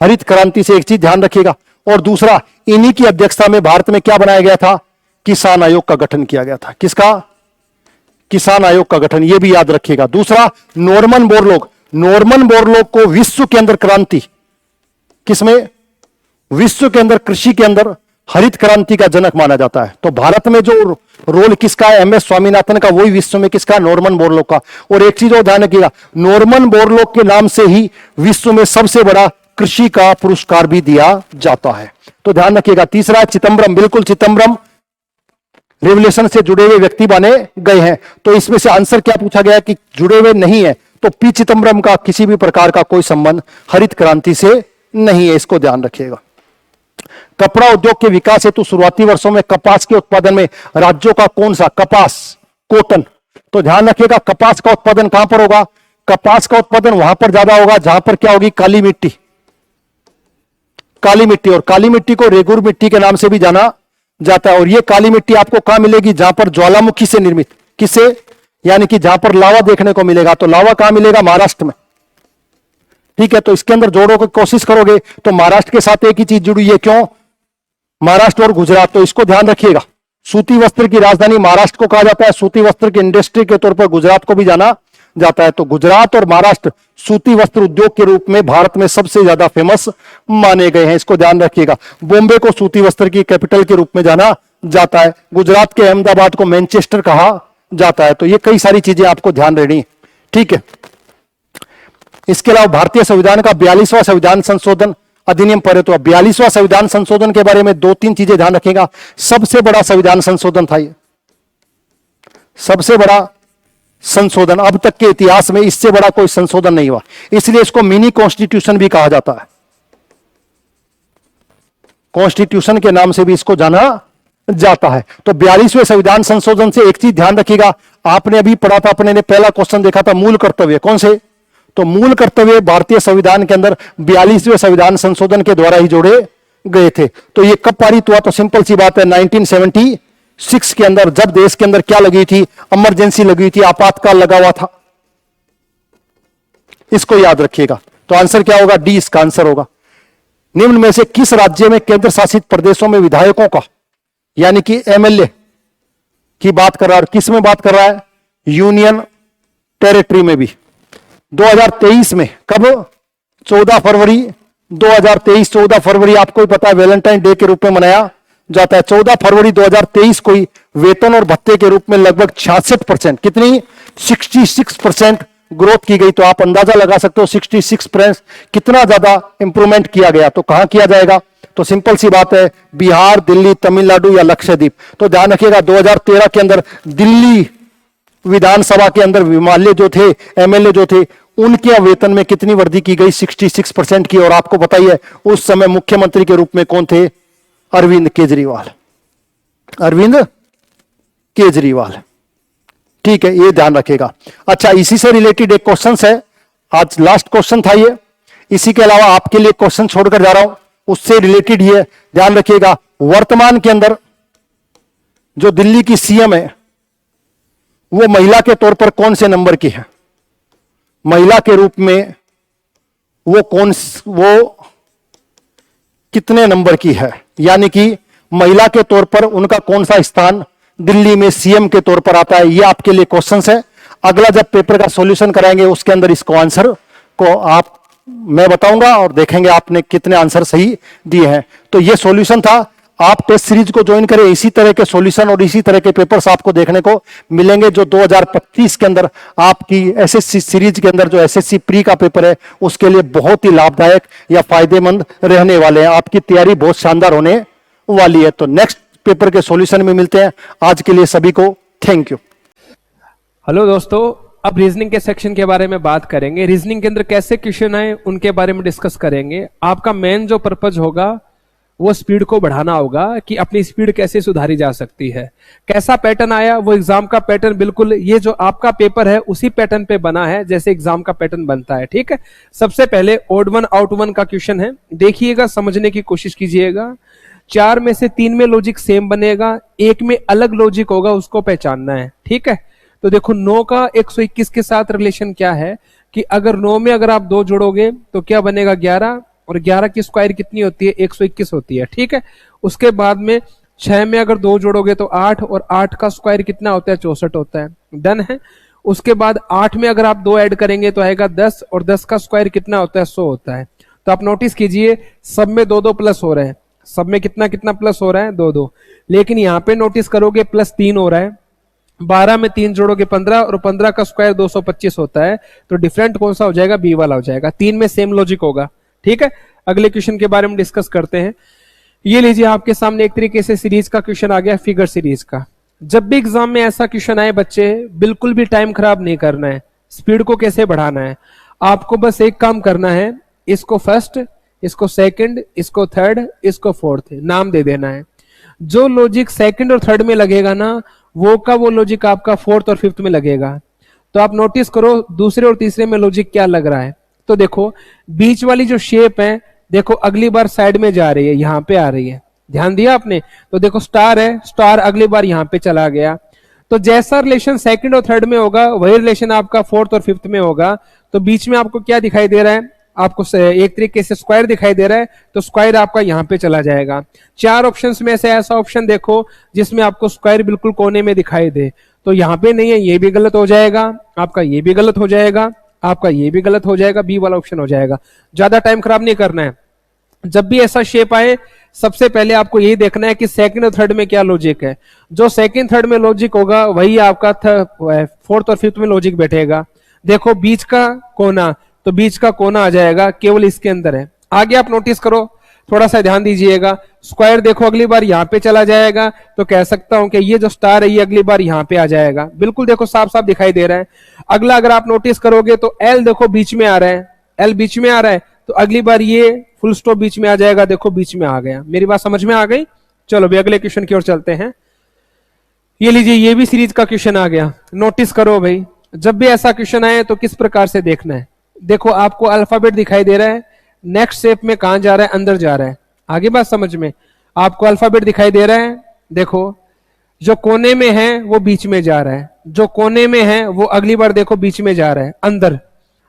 हरित क्रांति से। एक चीज ध्यान रखिएगा। और दूसरा, इन्हीं की अध्यक्षता में भारत में क्या बनाया गया था? किसान आयोग का गठन किया गया था। किसका? किसान आयोग का गठन। यह भी याद रखिएगा। दूसरा, नॉर्मन बोरलॉग। नॉर्मन बोरलॉग को विश्व के अंदर क्रांति, किसमें? विश्व के अंदर कृषि के अंदर हरित क्रांति का जनक माना जाता है। तो भारत में जो रोल किसका है? MS स्वामीनाथन का। वही विश्व में किसका? नॉर्मन बोरलॉग का। और एक चीज और ध्यान रखिएगा, नॉर्मन बोरलॉग के नाम से ही विश्व में सबसे बड़ा कृषि का पुरस्कार भी दिया जाता है। तो ध्यान रखिएगा। तीसरा, चिदम्बरम, बिल्कुल चिदम्बरम रेवोल्यूशन से जुड़े हुए व्यक्ति माने गए हैं। तो इसमें से आंसर क्या पूछा गया कि जुड़े हुए नहीं है? तो P चिदम्बरम का किसी भी प्रकार का कोई संबंध हरित क्रांति से नहीं है। इसको ध्यान रखिएगा। कपड़ा उद्योग के विकास हेतु शुरुआती वर्षों में कपास के उत्पादन में राज्यों का कौन सा? कपास, कॉटन। तो ध्यान रखिएगा, कपास का उत्पादन कहां पर होगा? कपास का उत्पादन वहां पर ज्यादा होगा जहां पर क्या होगी? काली मिट्टी। काली मिट्टी, और काली मिट्टी को रेगुर मिट्टी के नाम से भी जाना जाता है। और ये काली मिट्टी आपको कहां मिलेगी? जहां पर ज्वालामुखी से निर्मित, किससे? यानी कि जहां पर लावा देखने को मिलेगा। तो लावा कहां मिलेगा? महाराष्ट्र में। ठीक है, तो इसके अंदर जोड़ों की कोशिश करोगे तो महाराष्ट्र के साथ एक ही चीज जुड़ी है। क्यों? महाराष्ट्र और गुजरात। तो इसको ध्यान रखिएगा। सूती वस्त्र की राजधानी महाराष्ट्र को कहा जाता है। सूती वस्त्र की इंडस्ट्री के तौर पर गुजरात को भी जाना जाता है। तो गुजरात और महाराष्ट्र सूती वस्त्र उद्योग के रूप में भारत में सबसे ज्यादा फेमस माने गए हैं, इसको ध्यान रखिएगा। बॉम्बे को सूती वस्त्र की कैपिटल के रूप में जाना जाता है, गुजरात के अहमदाबाद को मैनचेस्टर कहा जाता है। तो ये कई सारी चीजें आपको ध्यान रखनी है, ठीक है। इसके अलावा भारतीय संविधान का 42वां संविधान संशोधन अधिनियम पढ़े तो 42वां संविधान संशोधन के बारे में 2-3 चीजें ध्यान रखेगा। सबसे बड़ा संविधान संशोधन था ये, सबसे बड़ा संशोधन, अब तक के इतिहास में इससे बड़ा कोई संशोधन नहीं हुआ, इसलिए इसको मिनी कॉन्स्टिट्यूशन भी कहा जाता है। कॉन्स्टिट्यूशन के नाम से भी इसको जाना जाता है। तो 42वें संविधान संशोधन से एक चीज ध्यान रखिएगा, आपने अभी पढ़ा था, अपने ने पहला क्वेश्चन देखा था मूल कर्तव्य, कौन से? तो मूल कर्तव्य भारतीय संविधान के अंदर 42वें संविधान संशोधन के द्वारा ही जोड़े गए थे। तो ये कब पारित हुआ? तो सिंपल सी बात है, 1976 के अंदर, जब देश के अंदर क्या लगी थी? इमरजेंसी लगी थी, आपातकाल लगा हुआ था। इसको याद रखिएगा। तो आंसर क्या होगा? डी इसका आंसर होगा। निम्न में से किस राज्य में केंद्र शासित प्रदेशों में विधायकों का, यानी कि एमएलए की बात कर रहा है, किस में बात कर रहा है? यूनियन टेरिटरी में भी। 2023 में, कब? 14 फरवरी 2023। 14 फरवरी आपको ही पता है वैलेंटाइन डे के रूप में मनाया जाता है। 14 फरवरी 2023 को ही वेतन और भत्ते के रूप में लगभग 66%, कितनी? 66% ग्रोथ की गई। तो आप अंदाजा लगा सकते हो 66% कितना ज्यादा इंप्रूवमेंट किया गया। तो कहां किया जाएगा? तो सिंपल सी बात है, बिहार, दिल्ली, तमिलनाडु या लक्षद्वीप। तो ध्यान रखिएगा 2013 के अंदर दिल्ली विधानसभा के अंदर विमाल्य जो थे, एमएलए जो थे, उनके वेतन में कितनी वृद्धि की गई? 66% की। और आपको बताइए उस समय मुख्यमंत्री के रूप में कौन थे? अरविंद केजरीवाल। अरविंद केजरीवाल, ठीक है, ये ध्यान रखेगा। अच्छा, इसी से रिलेटेड एक क्वेश्चन है, आज लास्ट क्वेश्चन था ये। इसी के अलावा आपके लिए क्वेश्चन छोड़कर जा रहा हूं, उससे रिलेटेड ये ध्यान रखिएगा। वर्तमान के अंदर जो दिल्ली की सीएम है वो महिला के तौर पर कौन से नंबर की है? महिला के रूप में वो कितने नंबर की है, यानी कि महिला के तौर पर उनका कौन सा स्थान दिल्ली में सीएम के तौर पर आता है? ये आपके लिए क्वेश्चन है। अगला जब पेपर का सॉल्यूशन कराएंगे उसके अंदर इसको आंसर को मैं बताऊंगा और देखेंगे आपने कितने आंसर सही दिए हैं। तो ये सॉल्यूशन था। आप टेस्ट सीरीज को ज्वाइन करें, इसी तरह के सॉल्यूशन और इसी तरह के पेपर्स आपको देखने को मिलेंगे जो 2025 के अंदर आपकी एसएससी सीरीज के अंदर जो एसएससी प्री का पेपर है उसके लिए बहुत ही लाभदायक या फायदेमंद रहने वाले हैं। आपकी तैयारी बहुत शानदार होने वाली है। तो नेक्स्ट पेपर के सॉल्यूशन में मिलते हैं। आज के लिए सभी को थैंक यू। हेलो दोस्तों, अब रीजनिंग के सेक्शन के बारे में बात करेंगे। रीजनिंग के अंदर कैसे क्वेश्चन आए उनके बारे में डिस्कस करेंगे। आपका मेन जो पर्पज होगा वो स्पीड को बढ़ाना होगा कि अपनी स्पीड कैसे सुधारी जा सकती है। कैसा पैटर्न आया, वो एग्जाम का पैटर्न बिल्कुल ये जो आपका पेपर है उसी पैटर्न पे बना है जैसे एग्जाम का पैटर्न बनता है, ठीक है। सबसे पहले ओड वन आउट वन का क्वेश्चन है, देखिएगा, समझने की कोशिश कीजिएगा। 4 में से 3 में लॉजिक सेम बनेगा, 1 में अलग लॉजिक होगा, उसको पहचानना है, ठीक है। तो देखो 9 का 121 के साथ रिलेशन क्या है कि अगर 9 में अगर आप 2 जोड़ोगे तो क्या बनेगा? 11, और 11 की स्क्वायर कितनी होती है? 121 होती है, ठीक है। उसके बाद में 6 में अगर 2 जोड़ोगे तो 8, और 8 का स्क्वायर कितना होता है? 64 होता है, डन है। उसके बाद 8 में अगर आप 2 ऐड करेंगे तो आएगा 10, और 10 का स्क्वायर कितना होता है? 100 होता है। तो आप नोटिस कीजिए सब में 2-2 प्लस हो रहे हैं, सब में कितना कितना प्लस हो रहा है? 2-2। लेकिन यहाँ पे नोटिस करोगे +3 हो रहा है। 12 में 3 जोड़ोगे 15, और 15 का स्क्वायर 225 होता है। तो डिफरेंट कौन सा हो जाएगा? बी वाला हो जाएगा। 3 में सेम लॉजिक होगा, ठीक है। अगले क्वेश्चन के बारे में डिस्कस करते हैं। ये लीजिए आपके सामने एक तरीके से सीरीज का क्वेश्चन आ गया, फिगर सीरीज का। जब भी एग्जाम में ऐसा क्वेश्चन आए बच्चे, बिल्कुल भी टाइम खराब नहीं करना है। स्पीड को कैसे बढ़ाना है, आपको बस एक काम करना है, इसको फर्स्ट, इसको सेकंड, इसको थर्ड, इसको फोर्थ नाम दे देना है। जो लॉजिक सेकंड और थर्ड में लगेगा ना, वो लॉजिक आपका फोर्थ और फिफ्थ में लगेगा। तो आप नोटिस करो दूसरे और तीसरे में लॉजिक क्या लग रहा है। तो देखो बीच वाली जो शेप है, देखो अगली बार साइड में जा रही है, यहां पे आ रही है, ध्यान दिया आपने। तो देखो स्टार है, स्टार अगली बार यहां पे चला गया। तो जैसा रिलेशन सेकंड और थर्ड में होगा वही रिलेशन आपका फोर्थ और फिफ्थ में होगा। तो बीच में आपको क्या दिखाई दे रहा है? आपको एक तरीके से स्क्वायर दिखाई दे रहा है, तो स्क्वायर आपका यहां पे चला जाएगा। 4 ऑप्शंस में से ऐसा ऑप्शन देखो जिसमें आपको स्क्वायर बिल्कुल कोने में दिखाई दे, तो यहाँ पे नहीं है, ये भी गलत हो जाएगा, आपका ये भी गलत हो जाएगा, आपका ये भी गलत हो जाएगा, बी वाला ऑप्शन हो जाएगा। ज्यादा टाइम खराब नहीं करना है। जब भी ऐसा शेप आए सबसे पहले आपको यही देखना है कि सेकंड और थर्ड में क्या लॉजिक है। जो सेकंड थर्ड में लॉजिक होगा वही आपका फोर्थ और फिफ्थ में लॉजिक बैठेगा। देखो बीच का कोना, तो बीच का कोना आ जाएगा, केवल इसके अंदर है। आगे आप नोटिस करो, थोड़ा सा ध्यान दीजिएगा। स्क्वायर देखो अगली बार यहाँ पे चला जाएगा, तो कह सकता हूं कि ये जो स्टार है ये अगली बार यहाँ पे आ जाएगा। बिल्कुल देखो साफ साफ दिखाई दे रहा है। अगला अगर आप नोटिस करोगे तो एल देखो बीच में आ रहा है, एल बीच में आ रहा है, तो अगली बार ये फुल स्टॉप बीच में आ जाएगा। देखो बीच में आ गया। मेरी बात समझ में आ गई? चलो भाई अगले क्वेश्चन की ओर चलते हैं। ये लीजिए, ये भी सीरीज का क्वेश्चन आ गया। नोटिस करो भाई, जब भी ऐसा क्वेश्चन आए तो किस प्रकार से देखना है। देखो आपको अल्फाबेट दिखाई दे रहा है, नेक्स्ट शेप में कहां जा रहा है, अंदर जा रहा है। आगे बात समझ में, आपको अल्फाबेट दिखाई दे रहा है। देखो जो कोने में है वो बीच में जा रहा है, जो कोने में है वो अगली बार देखो बीच में जा रहा है, अंदर।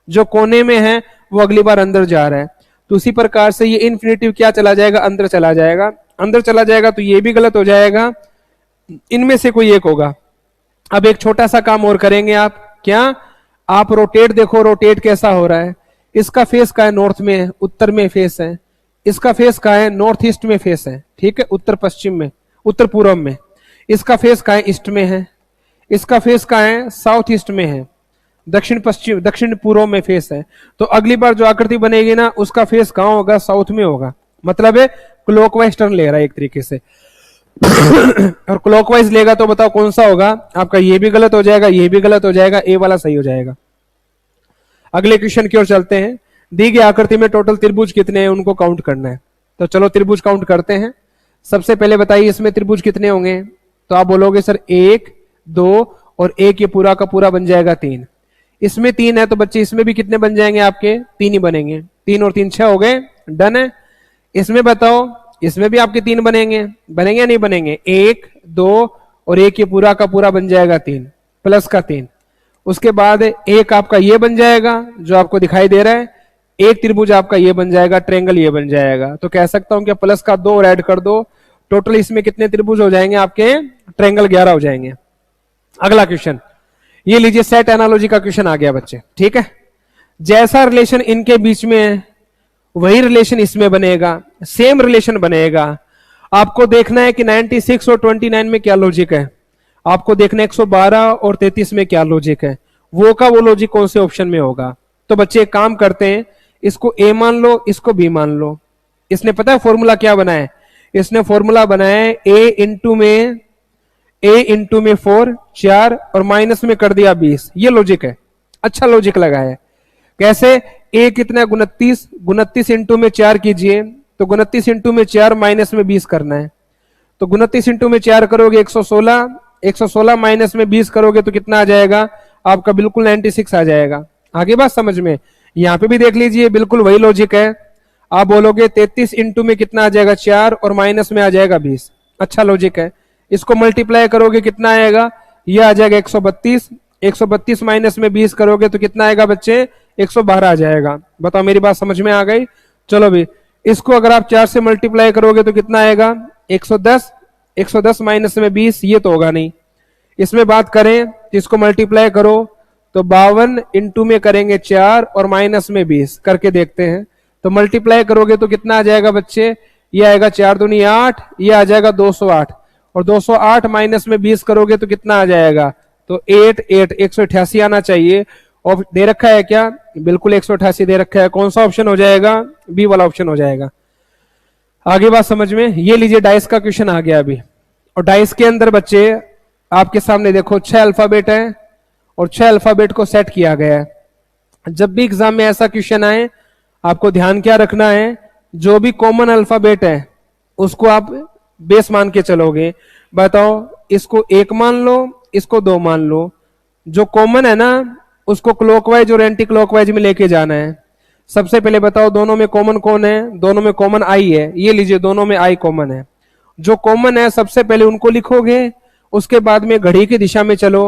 जो कोने में है वो अगली बार अंदर जा रहा है। तो उसी प्रकार से ये इन्फिनेटिव क्या चला जाएगा, अंदर चला जाएगा। अंदर चला जाएगा तो ये भी गलत हो जाएगा, इनमें से कोई एक होगा। अब एक छोटा सा काम और करेंगे आप, क्या? आप रोटेट देखो, रोटेट कैसा हो रहा है। इसका फेस का है नॉर्थ में, उत्तर में फेस है। इसका फेस का है नॉर्थ ईस्ट में फेस है, ठीक है, उत्तर पश्चिम में, उत्तर पूर्व में। इसका फेस का है ईस्ट में है। इसका फेस का है साउथ ईस्ट में है, दक्षिण पश्चिम, दक्षिण पूर्व में फेस है। तो अगली बार जो आकृति बनेगी ना उसका फेस कहां होगा, साउथ में होगा। मतलब है क्लॉकवाइज टर्न ले रहा है एक तरीके से। और क्लॉकवाइज लेगा तो बताओ कौन सा होगा आपका? ये भी गलत हो जाएगा, ये भी गलत हो जाएगा, ए वाला सही हो जाएगा। अगले क्वेश्चन की ओर चलते हैं। दी गई आकृति में टोटल त्रिभुज कितने हैं उनको काउंट करना है। तो चलो त्रिभुज काउंट करते हैं। सबसे पहले बताइए इसमें त्रिभुज कितने होंगे। तो आप बोलोगे सर 1 2 और 1 ये पूरा का पूरा बन जाएगा 3। इसमें 3 है तो बच्चे इसमें भी कितने बन जाएंगे आपके? 3 ही बनेंगे। 3 और 3 6 हो गए, डन है। इसमें बताओ, इसमें भी आपके 3 बनेंगे, बनेंगे या नहीं बनेंगे? 1 2 और 1 ये पूरा का पूरा बन जाएगा 3 प्लस का 3। उसके बाद एक आपका ये बन जाएगा जो आपको दिखाई दे रहा है, एक त्रिभुज आपका ये बन जाएगा, ट्रायंगल ये बन जाएगा। तो कह सकता हूं कि प्लस का 2 और ऐड कर दो, टोटल इसमें कितने त्रिभुज हो जाएंगे आपके? ट्रायंगल 11 हो जाएंगे। अगला क्वेश्चन ये लीजिए, सेट एनालॉजी का क्वेश्चन आ गया बच्चे, ठीक है। जैसा रिलेशन इनके बीच में है वही रिलेशन इसमें बनेगा, सेम रिलेशन बनेगा। आपको देखना है कि 96 और 29 में क्या लॉजिक है। आपको देखना है 112 और 33 में क्या लॉजिक है। वो का वो लॉजिक कौन से ऑप्शन में होगा। तो बच्चे एक काम करते हैं, इसको ए मान लो, इसको बी मान लो। इसने पता है फॉर्मूला क्या बनाया है? इसने फॉर्मूला बनाया है ए इंटू में 4 4 और माइनस में कर दिया 20। ये लॉजिक है, अच्छा लॉजिक लगा है। कैसे? ए कितना है? 29, 29 इंटू में 4 कीजिए, तो 29 इंटू में 4 माइनस में 20 करना है। तो 29 इंटू में 4 करोगे 116, 116 माइनस में 20 करोगे तो कितना आ जाएगा आपका? बिल्कुल 96 आ जाएगा। आगे बात समझ में? यहां पे भी देख लीजिए, बिल्कुल वही लॉजिक है। आप बोलोगे 33 इंटू में कितना आ जाएगा? 4 और माइनस में आ जाएगा 20। अच्छा लॉजिक है। इसको मल्टीप्लाई करोगे कितना आएगा? ये आ जाएगा 132, 132 माइनस में 20 करोगे तो कितना आएगा बच्चे? 112 आ जाएगा। बताओ मेरी बात समझ में आ गई? चलो भी, इसको अगर आप 4 से मल्टीप्लाई करोगे तो कितना आएगा? 110, 110 माइनस में 20, ये तो होगा नहीं। इसमें बात करें तो इसको मल्टीप्लाई करो तो 52 इंटू में करेंगे 4 और माइनस में 20 करके देखते हैं। तो मल्टीप्लाई करोगे तो कितना आ जाएगा बच्चे? ये आएगा 4 दूनी 8, ये आ जाएगा 208 और 208 माइनस में 20 करोगे तो कितना आ जाएगा? तो 8 8 188 आना चाहिए। और दे रखा है क्या? बिल्कुल 188 दे रखा है। कौन सा ऑप्शन हो जाएगा? बी वाला ऑप्शन हो जाएगा। आगे बात समझ में? ये लीजिए डाइस का क्वेश्चन आ गया अभी। और डाइस के अंदर बच्चे आपके सामने देखो 6 अल्फाबेट है और 6 अल्फाबेट को सेट किया गया है। जब भी एग्जाम में ऐसा क्वेश्चन आए आपको ध्यान क्या रखना है? जो भी कॉमन अल्फाबेट है उसको आप बेस मान के चलोगे। बताओ, इसको 1 मान लो, इसको 2 मान लो। जो कॉमन है ना उसको क्लॉकवाइज और एंटी क्लॉकवाइज में लेके जाना है। सबसे पहले बताओ दोनों में कॉमन कौन है? दोनों में कॉमन आई है। ये लीजिए, दोनों में आई कॉमन है। जो कॉमन है सबसे पहले उनको लिखोगे, उसके बाद में घड़ी की दिशा में चलो।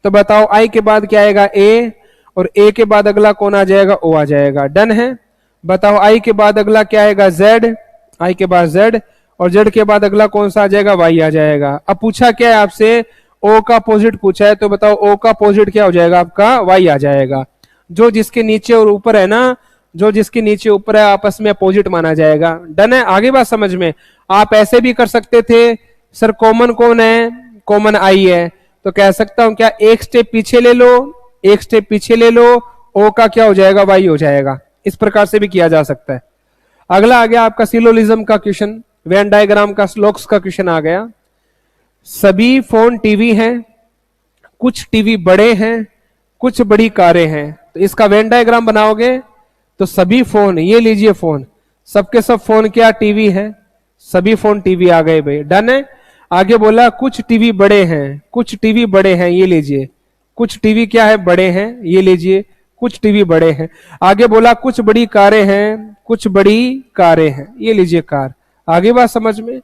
तो बताओ आई के बाद क्या आएगा? ए, और ए के बाद अगला कौन आ जाएगा? ओ आ जाएगा। डन है। बताओ आई के बाद अगला क्या आएगा? जेड, आई के बाद जेड, और जेड के बाद अगला कौन सा आ जाएगा? वाई आ जाएगा। अब पूछा क्या है आपसे? ओ का अपोजिट पूछा है तो बताओ ओ का अपोजिट क्या हो जाएगा आपका, वाई आ जाएगा। जो जिसके नीचे और ऊपर है ना, जो जिसके नीचे ऊपर है आपस में अपोजिट माना जाएगा। डन है, आगे बात समझ में। आप ऐसे भी कर सकते थे, सर कॉमन कौन है, कॉमन आई है, तो कह सकता हूं क्या एक स्टेप पीछे ले लो, एक स्टेप पीछे ले लो, ओ का क्या हो जाएगा, वाई हो जाएगा। इस प्रकार से भी किया जा सकता है। अगला आ गया आपका सिलोलिज्म का क्वेश्चन, वेन डायग्राम का, स्लोक्स का क्वेश्चन आ गया। सभी फोन टीवी हैं, कुछ टीवी बड़े हैं, कुछ बड़ी कारें हैं। तो इसका वेन डायग्राम बनाओगे तो सभी फोन, ये लीजिए फोन, सबके सब फोन क्या टीवी है, सभी फोन टीवी आ गए भाई। डन है। आगे बोला कुछ टीवी बड़े हैं, कुछ टीवी बड़े हैं, ये लीजिए, कुछ टीवी क्या है, बड़े हैं, ये लीजिए, कुछ टीवी बड़े हैं। आगे बोला कुछ बड़ी कारें हैं, कुछ बड़ी कारें हैं, ये लीजिए कार। आगे बात समझ में।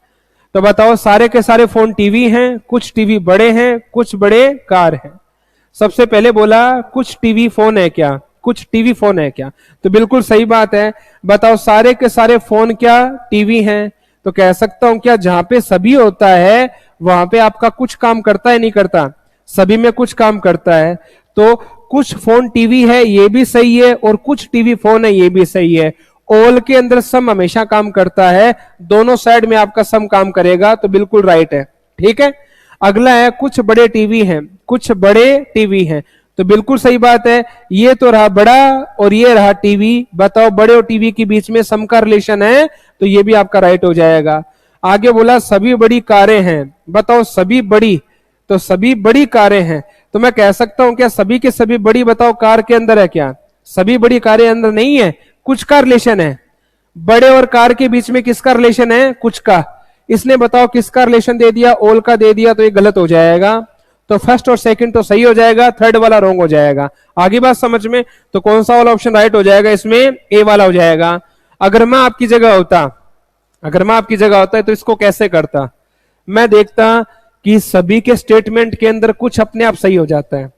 तो बताओ सारे के सारे फोन टीवी हैं, कुछ टीवी बड़े हैं, कुछ बड़े कार हैं। सबसे पहले बोला कुछ टीवी फोन है क्या, कुछ टीवी फोन है क्या, तो बिल्कुल सही बात है। बताओ सारे के सारे फोन क्या टीवी हैं, तो कह सकता हूं क्या जहां पे सभी होता है वहां पे आपका कुछ काम करता है, नहीं करता, सभी में कुछ काम करता है। तो कुछ फोन टीवी है ये भी सही है, और कुछ टीवी फोन है ये भी सही है। ऑल के अंदर सम हमेशा काम करता है, दोनों साइड में आपका सम काम करेगा, तो बिल्कुल राइट है। ठीक है। अगला है कुछ बड़े टीवी हैं, कुछ बड़े टीवी हैं, तो बिल्कुल सही बात है। ये तो रहा बड़ा और ये रहा टीवी, बताओ बड़े और टीवी के बीच में सम का रिलेशन है, तो ये भी आपका राइट हो जाएगा। आगे बोला सभी बड़ी कारें हैं, बताओ सभी बड़ी, तो सभी बड़ी कारें हैं, तो मैं कह सकता हूं क्या सभी के सभी बड़ी, बताओ कार के अंदर है क्या, सभी बड़ी कारें अंदर नहीं है, कुछ का रिलेशन है। बड़े और कार के बीच में किसका रिलेशन है, कुछ का। इसने बताओ किसका रिलेशन दे दिया, ऑल का दे दिया, तो ये गलत हो जाएगा। तो फर्स्ट और सेकंड तो सही हो जाएगा, थर्ड वाला रॉन्ग हो जाएगा। आगे बात समझ में। तो कौन सा वाला ऑप्शन राइट हो जाएगा, इसमें ए वाला हो जाएगा। अगर मैं आपकी जगह होता, अगर मैं आपकी जगह होता है तो इसको कैसे करता, मैं देखता कि सभी के स्टेटमेंट के अंदर कुछ अपने आप सही हो जाता है।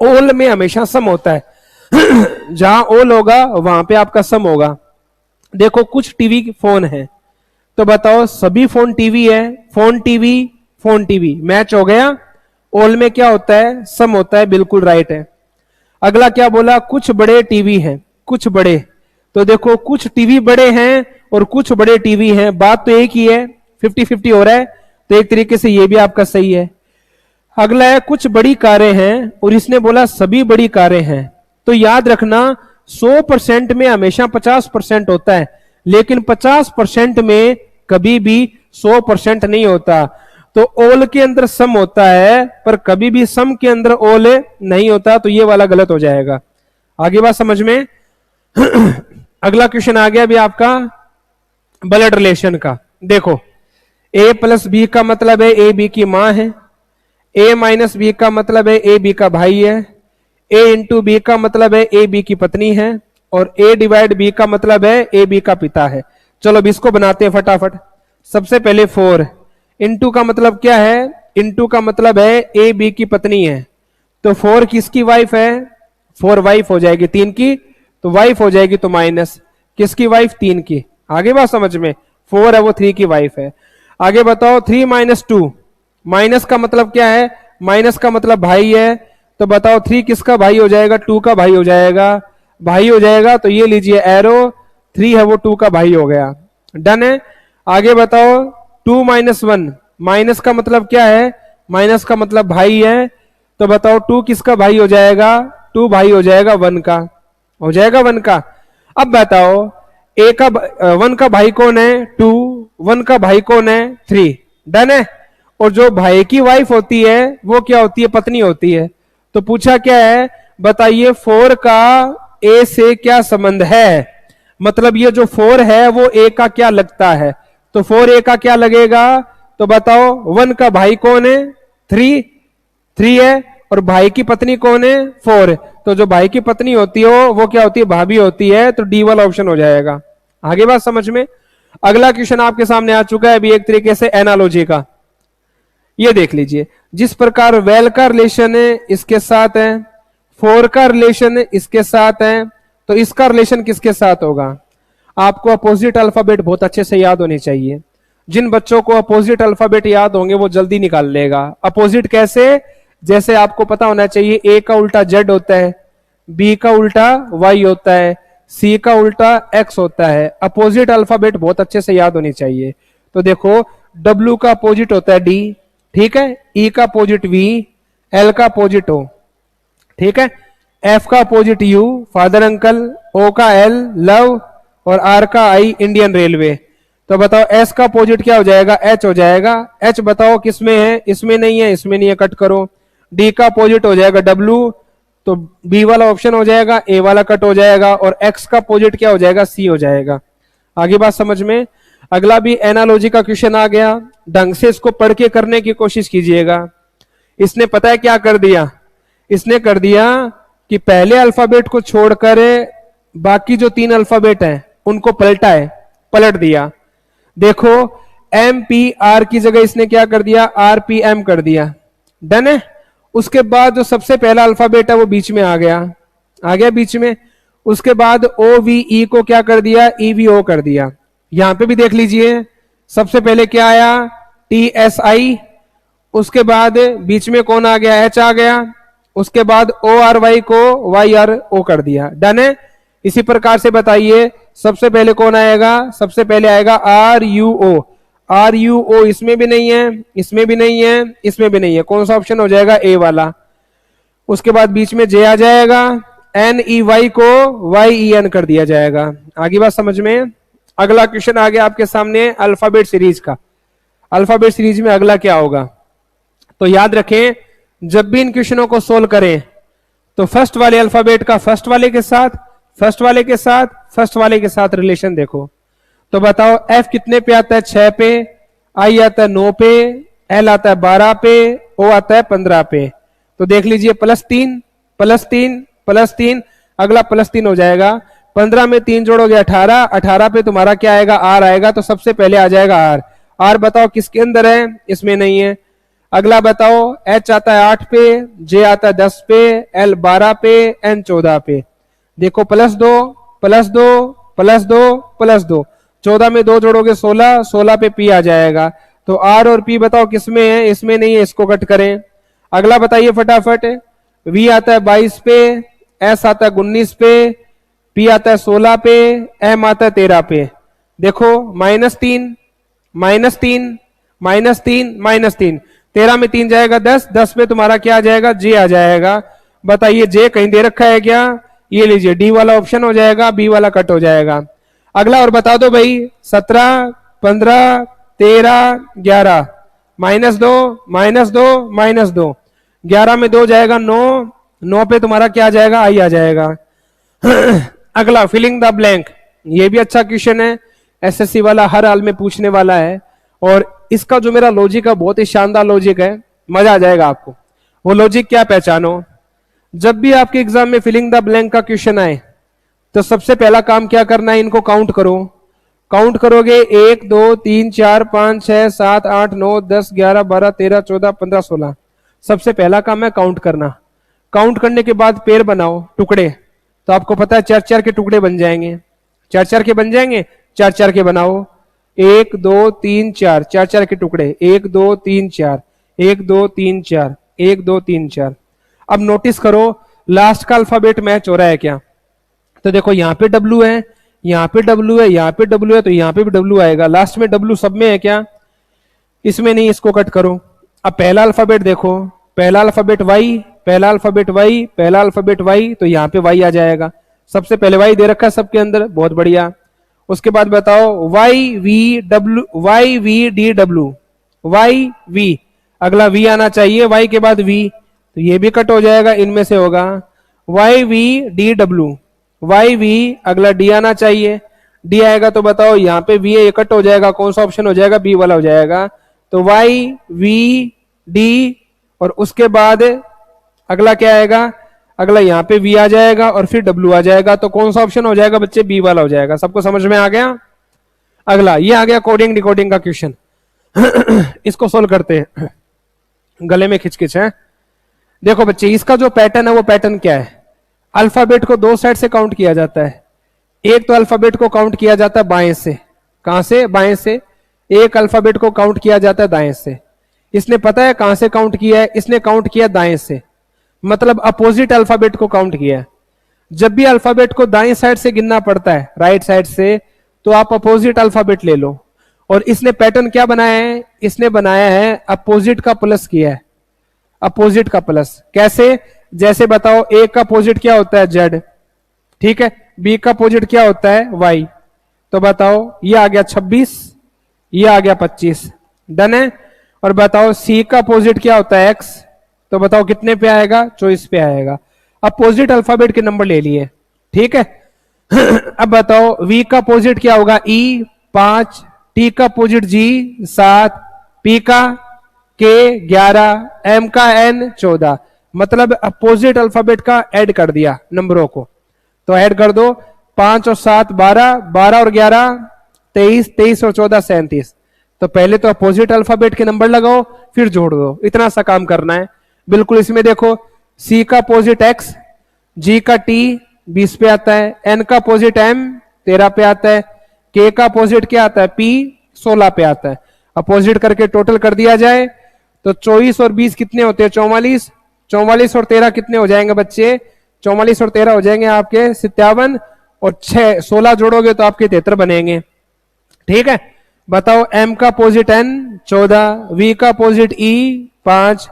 ऑल में हमेशा सम होता है जहां ऑल होगा वहां पे आपका सम होगा। देखो कुछ टीवी फोन है, तो बताओ सभी फोन टीवी है, फोन टीवी मैच हो गया। ऑल में क्या होता है, सम होता है, बिल्कुल राइट है। अगला क्या बोला, कुछ बड़े टीवी हैं, कुछ बड़े, तो देखो कुछ टीवी बड़े हैं और कुछ बड़े टीवी हैं, बात तो एक ही है, 50-50 हो रहा है, तो एक तरीके से ये भी आपका सही है। अगला है कुछ बड़ी कारें हैं, और इसने बोला सभी बड़ी कारें हैं, तो याद रखना 100% में हमेशा 50% होता है, लेकिन 50% में कभी भी 100% नहीं होता। तो ऑल के अंदर सम होता है, पर कभी भी सम के अंदर ऑल नहीं होता, तो ये वाला गलत हो जाएगा। आगे बात समझ में। अगला क्वेश्चन आ गया अभी आपका ब्लड रिलेशन का। देखो ए प्लस बी का मतलब है ए बी की मां है, ए माइनस बी का मतलब है ए बी का भाई है, ए इंटू बी का मतलब है ए बी की पत्नी है, और ए डिवाइड बी का मतलब है ए बी का पिता है। चलो अब इसको बनाते हैं फटाफट। सबसे पहले 4 इंटू का मतलब क्या है, इंटू का मतलब है ए बी की पत्नी है, तो 4 किसकी वाइफ है, 4 वाइफ हो जाएगी 3 की, तो वाइफ हो जाएगी, तो माइनस किसकी वाइफ, 3 की। आगे बात समझ में। 4 है वो 3 की वाइफ है। आगे बताओ 3 माइनस 2, माइनस का मतलब क्या है, माइनस का मतलब भाई है, तो बताओ 3 किसका भाई हो जाएगा, 2 का भाई हो जाएगा, भाई हो जाएगा, तो ये लीजिए एरो, 3 है वो 2 का भाई हो गया। डन है। आगे बताओ 2 माइनस 1, माइनस का मतलब क्या है, माइनस का मतलब भाई है, तो बताओ 2 किसका भाई हो जाएगा, 2 भाई हो जाएगा 1 का, हो जाएगा 1 का। अब बताओ ए का 1 का भाई कौन है, 2, 1 का भाई कौन है, 3। डन है। और जो भाई की वाइफ होती है वो क्या होती है, पत्नी होती है। तो पूछा क्या है, बताइए 4 का ए से क्या संबंध है, मतलब ये जो 4 है वो ए का क्या लगता है, तो 4 ए का क्या लगेगा, तो बताओ 1 का भाई कौन है, 3 है, और भाई की पत्नी कौन है, 4। तो जो भाई की पत्नी होती है वो क्या होती है, भाभी होती है, तो डी वाला ऑप्शन हो जाएगा। आगे बात समझ में। अगला क्वेश्चन आपके सामने आ चुका है अभी एक तरीके से एनालॉजी का। ये देख लीजिए, जिस प्रकार वेल का रिलेशन है इसके साथ है, 4 का रिलेशन इसके साथ है, तो इसका रिलेशन किसके साथ होगा। आपको अपोजिट अल्फाबेट बहुत अच्छे से याद होनी चाहिए। जिन बच्चों को अपोजिट अल्फाबेट याद होंगे वो जल्दी निकाल लेगा। अपोजिट कैसे? जैसे आपको पता होना चाहिए ए का उल्टा जेड होता है, बी का उल्टा वाई होता है, सी का उल्टा एक्स होता है। अपोजिट अल्फाबेट बहुत अच्छे से याद होनी चाहिए। तो देखो डब्ल्यू का अपोजिट होता है डी, ठीक है, ई का अपोजिट वी, एल का अपोजिट ओ, ठीक है, एफ का अपोजिट यू फादर अंकल, ओ का एल लव, और आर का आई इंडियन रेलवे। तो बताओ एस का अपोजिट क्या हो जाएगा? एच हो जाएगा। एच बताओ किसमें है? इसमें नहीं है, इसमें नहीं है, कट करो। डी का अपोजिट हो जाएगा डब्ल्यू, तो बी वाला ऑप्शन हो जाएगा, ए वाला कट हो जाएगा, और एक्स का अपोजिट क्या हो जाएगा? सी हो जाएगा। आगे बात समझ में? अगला भी एनालॉजी का क्वेश्चन आ गया, ढंग से इसको पढ़ के करने की कोशिश कीजिएगा। इसने पता है क्या कर दिया? इसने कर दिया कि पहले अल्फाबेट को छोड़कर बाकी जो 3 अल्फाबेट हैं उनको पलटा है, पलट दिया। देखो एम पी आर की जगह इसने क्या कर दिया? आर पी एम कर दिया। डन है। उसके बाद जो सबसे पहला अल्फाबेट है वो बीच में आ गया बीच में। उसके बाद ओ वी ई को क्या कर दिया? ई वी ओ कर दिया। यहां पे भी देख लीजिए, सबसे पहले क्या आया? टी एस आई, उसके बाद बीच में कौन आ गया? एच आ गया। उसके बाद ओ आर वाई को वाई आर ओ कर दिया। डन है। इसी प्रकार से बताइए सबसे पहले कौन आएगा? सबसे पहले आएगा R U O. R U O इसमें भी नहीं है, इसमें भी नहीं है, इसमें भी नहीं है, कौन सा ऑप्शन हो जाएगा? ए वाला। उसके बाद बीच में जे आ जाएगा, एन ई वाई को वाई ई एन कर दिया जाएगा। आगे बात समझ में? अगला क्वेश्चन आ गया आपके सामने अल्फाबेट सीरीज का। अल्फाबेट सीरीज में अगला क्या होगा? तो याद रखें, जब भी इन क्वेश्चनों को सोल्व करें तो फर्स्ट वाले अल्फाबेट का फर्स्ट वाले के साथ, फर्स्ट वाले के साथ, फर्स्ट वाले के साथ रिलेशन देखो। तो बताओ एफ कितने पे आता है? 6 पे, आई आता है 9 पे, एल आता है 12 पे, ओ आता है 15 पे। तो देख लीजिए +3 +3 +3, अगला +3 हो जाएगा। 15 में 3 जोड़ोगे 18, 18 पे तुम्हारा क्या आएगा? आर आएगा। तो सबसे पहले आ जाएगा आर। आर बताओ किसके अंदर है? इसमें नहीं है। अगला बताओ एच आता है 8 पे, जे आता है 10 पे, एल 12 पे, एन 14 पे। देखो +2 +2 +2 +2, 14 में 2 जोड़ोगे 16, 16 पे पी आ जाएगा। तो आर और पी बताओ किसमें है? इसमें नहीं है, इसको कट करें। अगला बताइए फटाफट। वी आता है 22 पे, एस आता है 19 पे, पी आता है 16 पे, एम आता है 13 पे। देखो -3 -3 -3 -3, 13 में 3 जाएगा 10, 10 पे तुम्हारा क्या आ जाएगा? जे आ जाएगा। बताइए जे कहीं दे रखा है क्या? ये लीजिए डी वाला ऑप्शन हो जाएगा, बी वाला कट हो जाएगा। अगला और बता दो भाई, 17 15 13 11, -2 -2 -2, 11 में 2 जाएगा 9, 9 पे तुम्हारा क्या आ जाएगा? आई आ जाएगा। अगला फिलिंग द ब्लैंक, ये भी अच्छा क्वेश्चन है, एसएससी वाला हर हाल में पूछने वाला है। और इसका जो मेरा लॉजिक है बहुत ही शानदार लॉजिक है, मजा आ जाएगा आपको। वो लॉजिक क्या? पहचानो। जब भी आपके एग्जाम में फिलिंग द ब्लैंक का क्वेश्चन आए तो सबसे पहला काम क्या करना है? इनको काउंट करो। काउंट करोगे 1 2 3 4 5 6 7 8 9 10 11 12 13 14 15 16। सबसे पहला काम है काउंट करना। काउंट करने के बाद पेड़ बनाओ, टुकड़े। तो आपको पता है 4-4 के टुकड़े बन जाएंगे, 4-4 के बन जाएंगे, 4-4 के बनाओ। 1 2 3 4, 4-4 के टुकड़े, 1 2 3 4, 1 2 3 4, 1 2 3 4। अब नोटिस करो लास्ट का अल्फाबेट मैच हो रहा है क्या? तो देखो यहाँ पे W है, यहाँ पे W है, यहाँ पे W है, तो यहाँ पे भी W आएगा। लास्ट में W सब में है क्या? इसमें नहीं, इसको कट करो। अब पहला अल्फाबेट देखो, पहला अल्फाबेट Y, पहला अल्फाबेट Y, पहला अल्फाबेट Y, तो यहाँ पे Y आ जाएगा। सबसे पहले Y दे रखा है सबके अंदर, बहुत बढ़िया। उसके बाद बताओ Y V D W, Y V, अगला V आना चाहिए, Y के बाद V, तो ये भी कट हो जाएगा, इनमें से होगा Y V D W, Y V, अगला D आना चाहिए, D आएगा तो बताओ यहाँ पे V है, ये कट हो जाएगा, कौन सा ऑप्शन हो जाएगा? B वाला हो जाएगा। तो Y V D, और उसके बाद अगला क्या आएगा? अगला यहाँ पे V आ जाएगा और फिर W आ जाएगा, तो कौन सा ऑप्शन हो जाएगा बच्चे? B वाला हो जाएगा। सबको समझ में आ गया? अगला ये आ गया कोडिंग डिकोडिंग का क्वेश्चन। इसको सोल्व करते हैं। गले में खिचखिच है। देखो बच्चे, इसका जो पैटर्न है वो पैटर्न क्या है? अल्फाबेट को 2 साइड से काउंट किया जाता है। एक तो अल्फाबेट को काउंट किया जाता है बाएं से। कहां से? बाएं से। एक अल्फाबेट को काउंट किया जाता है दाएं से। इसने पता है कहां से काउंट किया है, इसने काउंट किया दाएं से, मतलब अपोजिट अल्फाबेट को काउंट किया है। जब भी अल्फाबेट को दाएं साइड से गिनना पड़ता है राइट साइड से, तो आप अपोजिट अल्फाबेट ले लो। और इसने पैटर्न क्या बनाया है, इसने बनाया है अपोजिट का प्लस किया है, अपोजिट का प्लस। कैसे, जैसे बताओ ए का अपोजिट क्या होता है जेड, ठीक है, बी का अपोजिट क्या होता है वाई, तो बताओ ये आ गया 26, ये आ गया 25, डन है। और बताओ सी का अपोजिट क्या होता है एक्स, तो बताओ कितने पे आएगा, 24 पे आएगा। अपोजिट अल्फाबेट के नंबर ले लिए, ठीक है। अब बताओ वी का अपोजिट क्या होगा ई 5, टी का अपोजिट जी 7, पी का के 11, एम का एन 14, मतलब अपोजिट अल्फाबेट का ऐड कर दिया नंबरों को। तो ऐड कर दो, 5 और 7 12, 12 और 11 23, 23 और 14 37। तो पहले तो अपोजिट अल्फाबेट के नंबर लगाओ फिर जोड़ दो, इतना सा काम करना है। बिल्कुल इसमें देखो सी का अपोजिट एक्स, जी का टी 20 पे आता है, एन का अपोजिट एम 13 पे आता है, के का अपोजिट क्या आता है पी 16 पे आता है। अपोजिट करके टोटल कर दिया जाए तो 24 और 20 कितने होते हैं 44, 44 और 13 कितने हो जाएंगे बच्चे, 44 और 13 हो जाएंगे आपके 57, और 16 जोड़ोगे तो आपके 73 बनेंगे, ठीक है। बताओ एम का अपोजिट एन 14, वी का अपोजिट ई 5,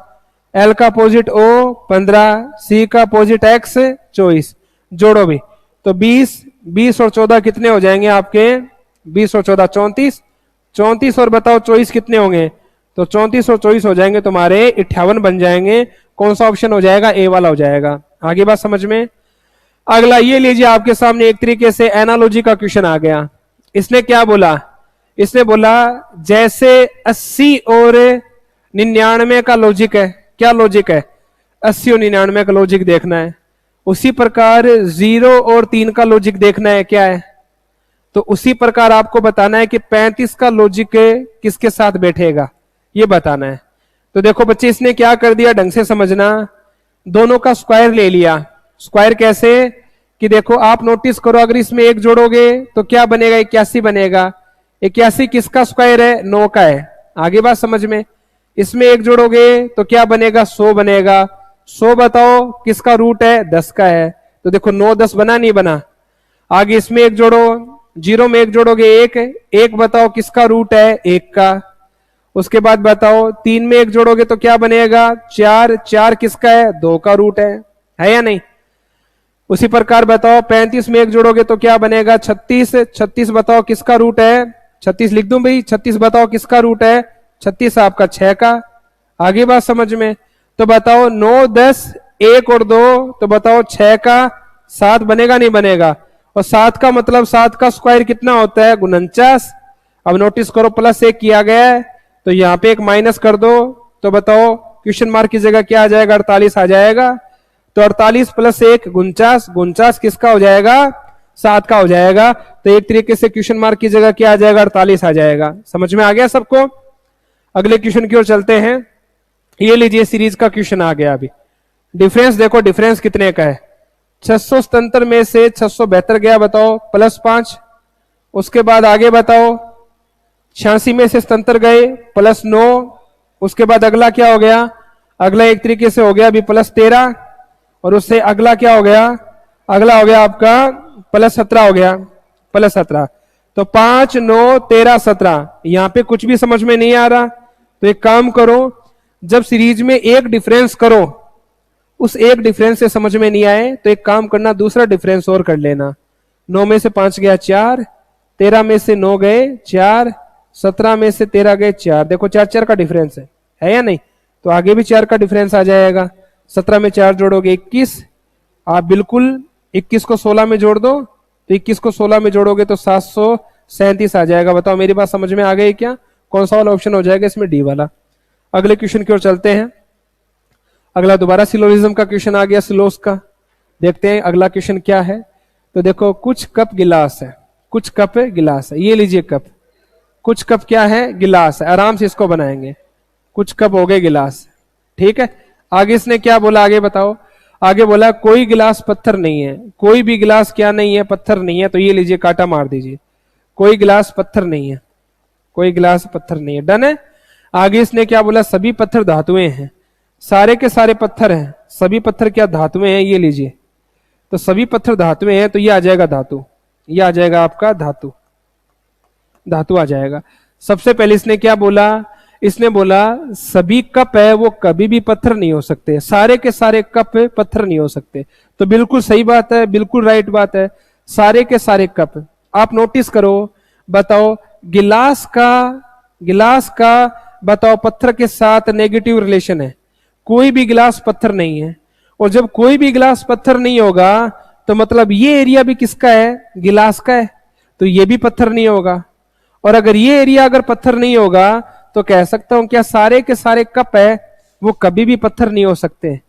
एल का अपोजिट ओ 15, सी का अपोजिट एक्स 24, जोड़ो भी तो 20 और 14 कितने हो जाएंगे आपके, 20 और 14 34, 34 और बताओ 24 कितने होंगे, तो 34 और 24 हो जाएंगे तुम्हारे 58 बन जाएंगे। कौन सा ऑप्शन हो जाएगा, ए वाला हो जाएगा। आगे बात समझ में। अगला ये लीजिए, आपके सामने एक तरीके से एनालॉजी का क्वेश्चन आ गया। इसने क्या बोला, इसने बोला जैसे 80 और 99 का लॉजिक है, क्या लॉजिक है, 80 और 99 का लॉजिक देखना है, उसी प्रकार 0 और 3 का लॉजिक देखना है, क्या है, तो उसी प्रकार आपको बताना है कि 35 का लॉजिक किसके साथ बैठेगा, ये बताना है। तो देखो बच्चे इसने क्या कर दिया, ढंग से समझना, दोनों का स्क्वायर ले लिया। स्क्वायर कैसे कि देखो आप नोटिस करो, अगर इसमें एक जोड़ोगे तो क्या बनेगा, 81 बनेगा। 81 किसका स्क्वायर है, 9 का है। आगे बात समझ में। इसमें एक जोड़ोगे तो क्या बनेगा, 100 बनेगा। 100 बताओ किसका रूट है, 10 का है। तो देखो 9 10 बना, नहीं बना। आगे इसमें एक जोड़ो, 0 में एक जोड़ोगे 1, 1 बताओ किसका रूट है, 1 का। उसके बाद बताओ 3 में एक जोड़ोगे तो क्या बनेगा, 4, 4 किसका है, 2 का रूट है या नहीं। उसी प्रकार बताओ 35 में एक जोड़ोगे तो क्या बनेगा, 36, 36 बताओ किसका रूट है, 36 लिख दूं भाई, 36 बताओ किसका रूट है, 36 आपका 6 का। आगे बात समझ में। तो बताओ 9 10 1 और 2, तो बताओ 6 का 7 बनेगा, नहीं बनेगा। और 7 का मतलब 7 का स्क्वायर कितना होता है, 49। अब नोटिस करो प्लस 1 किया गया है, तो यहां पे एक माइनस कर दो, तो बताओ क्वेश्चन मार्क की जगह क्या आ जाएगा, 48 आ जाएगा। तो 48 प्लस 1 49, 49 किसका हो जाएगा, 7 का हो जाएगा। तो एक तरीके से क्वेश्चन मार्क की जगह क्या आ जाएगा, 48 आ जाएगा। समझ में आ गया सबको। अगले क्वेश्चन की ओर चलते हैं। ये लीजिए सीरीज का क्वेश्चन आ गया। अभी डिफरेंस देखो, डिफरेंस कितने का है, 677 में से 672 गया, बताओ प्लस 5। उसके बाद आगे बताओ 86 में से 77 गए, प्लस 9। उसके बाद अगला क्या हो गया, अगला एक तरीके से हो गया अभी प्लस 13, और उससे अगला क्या हो गया, अगला हो गया आपका प्लस 17 हो गया, प्लस 17। तो 5 9 13 17, यहां पे कुछ भी समझ में नहीं आ रहा। तो एक काम करो, जब सीरीज में एक डिफरेंस करो, उस एक डिफरेंस से समझ में नहीं आए तो एक काम करना, दूसरा डिफरेंस और कर लेना। 9 में से 5 गया 4, 13 में से 9 गए 4, 17 में से 13 गए 4। देखो 4 4 का डिफरेंस है या नहीं। तो आगे भी 4 का डिफरेंस आ जाएगा। 17 में 4 जोड़ोगे 21, आप बिल्कुल 21 को 16 में जोड़ दो, तो 21 को 16 में जोड़ोगे तो 737 आ जाएगा। बताओ मेरी बात समझ में आ गई क्या, कौन सा वाला ऑप्शन हो जाएगा इसमें, डी वाला। अगले क्वेश्चन की ओर चलते हैं। अगला दोबारा सिलोजिज्म का क्वेश्चन आ गया, सिलोस का। देखते हैं अगला क्वेश्चन क्या है। तो देखो कुछ कप गिलास है, कुछ कप गिलास है। ये लीजिए कप, कुछ कप क्या है, गिलास है। आराम से इसको बनाएंगे, कुछ कप हो गए गिलास, ठीक है। आगे इसने क्या बोला, आगे बताओ। आगे बोला कोई गिलास पत्थर नहीं है, कोई भी गिलास क्या नहीं है, पत्थर नहीं है। तो ये लीजिए काटा मार दीजिए, कोई गिलास पत्थर नहीं है, कोई गिलास पत्थर नहीं है, डन है। आगे इसने क्या बोला, सभी पत्थर धातुएं हैं, सारे के सारे पत्थर हैं, सभी पत्थर क्या धातुएं हैं, ये लीजिए। तो सभी पत्थर धातुएं हैं, तो ये आ जाएगा धातु, ये आ जाएगा आपका धातु, धातु आ जाएगा। सबसे पहले इसने क्या बोला, इसने बोला सभी कप है वो कभी भी पत्थर नहीं हो सकते, सारे के सारे कप पत्थर नहीं हो सकते। तो बिल्कुल सही बात है, बिल्कुल राइट बात है, सारे के सारे कप। आप नोटिस करो, बताओ गिलास का बताओ पत्थर के साथ नेगेटिव रिलेशन है, कोई भी गिलास पत्थर नहीं है। और जब कोई भी गिलास पत्थर नहीं होगा तो मतलब ये एरिया भी किसका है, गिलास का है, तो ये भी पत्थर नहीं होगा। और अगर ये एरिया अगर पत्थर नहीं होगा तो कह सकता हूं क्या सारे के सारे कप है वो कभी भी पत्थर नहीं हो सकते।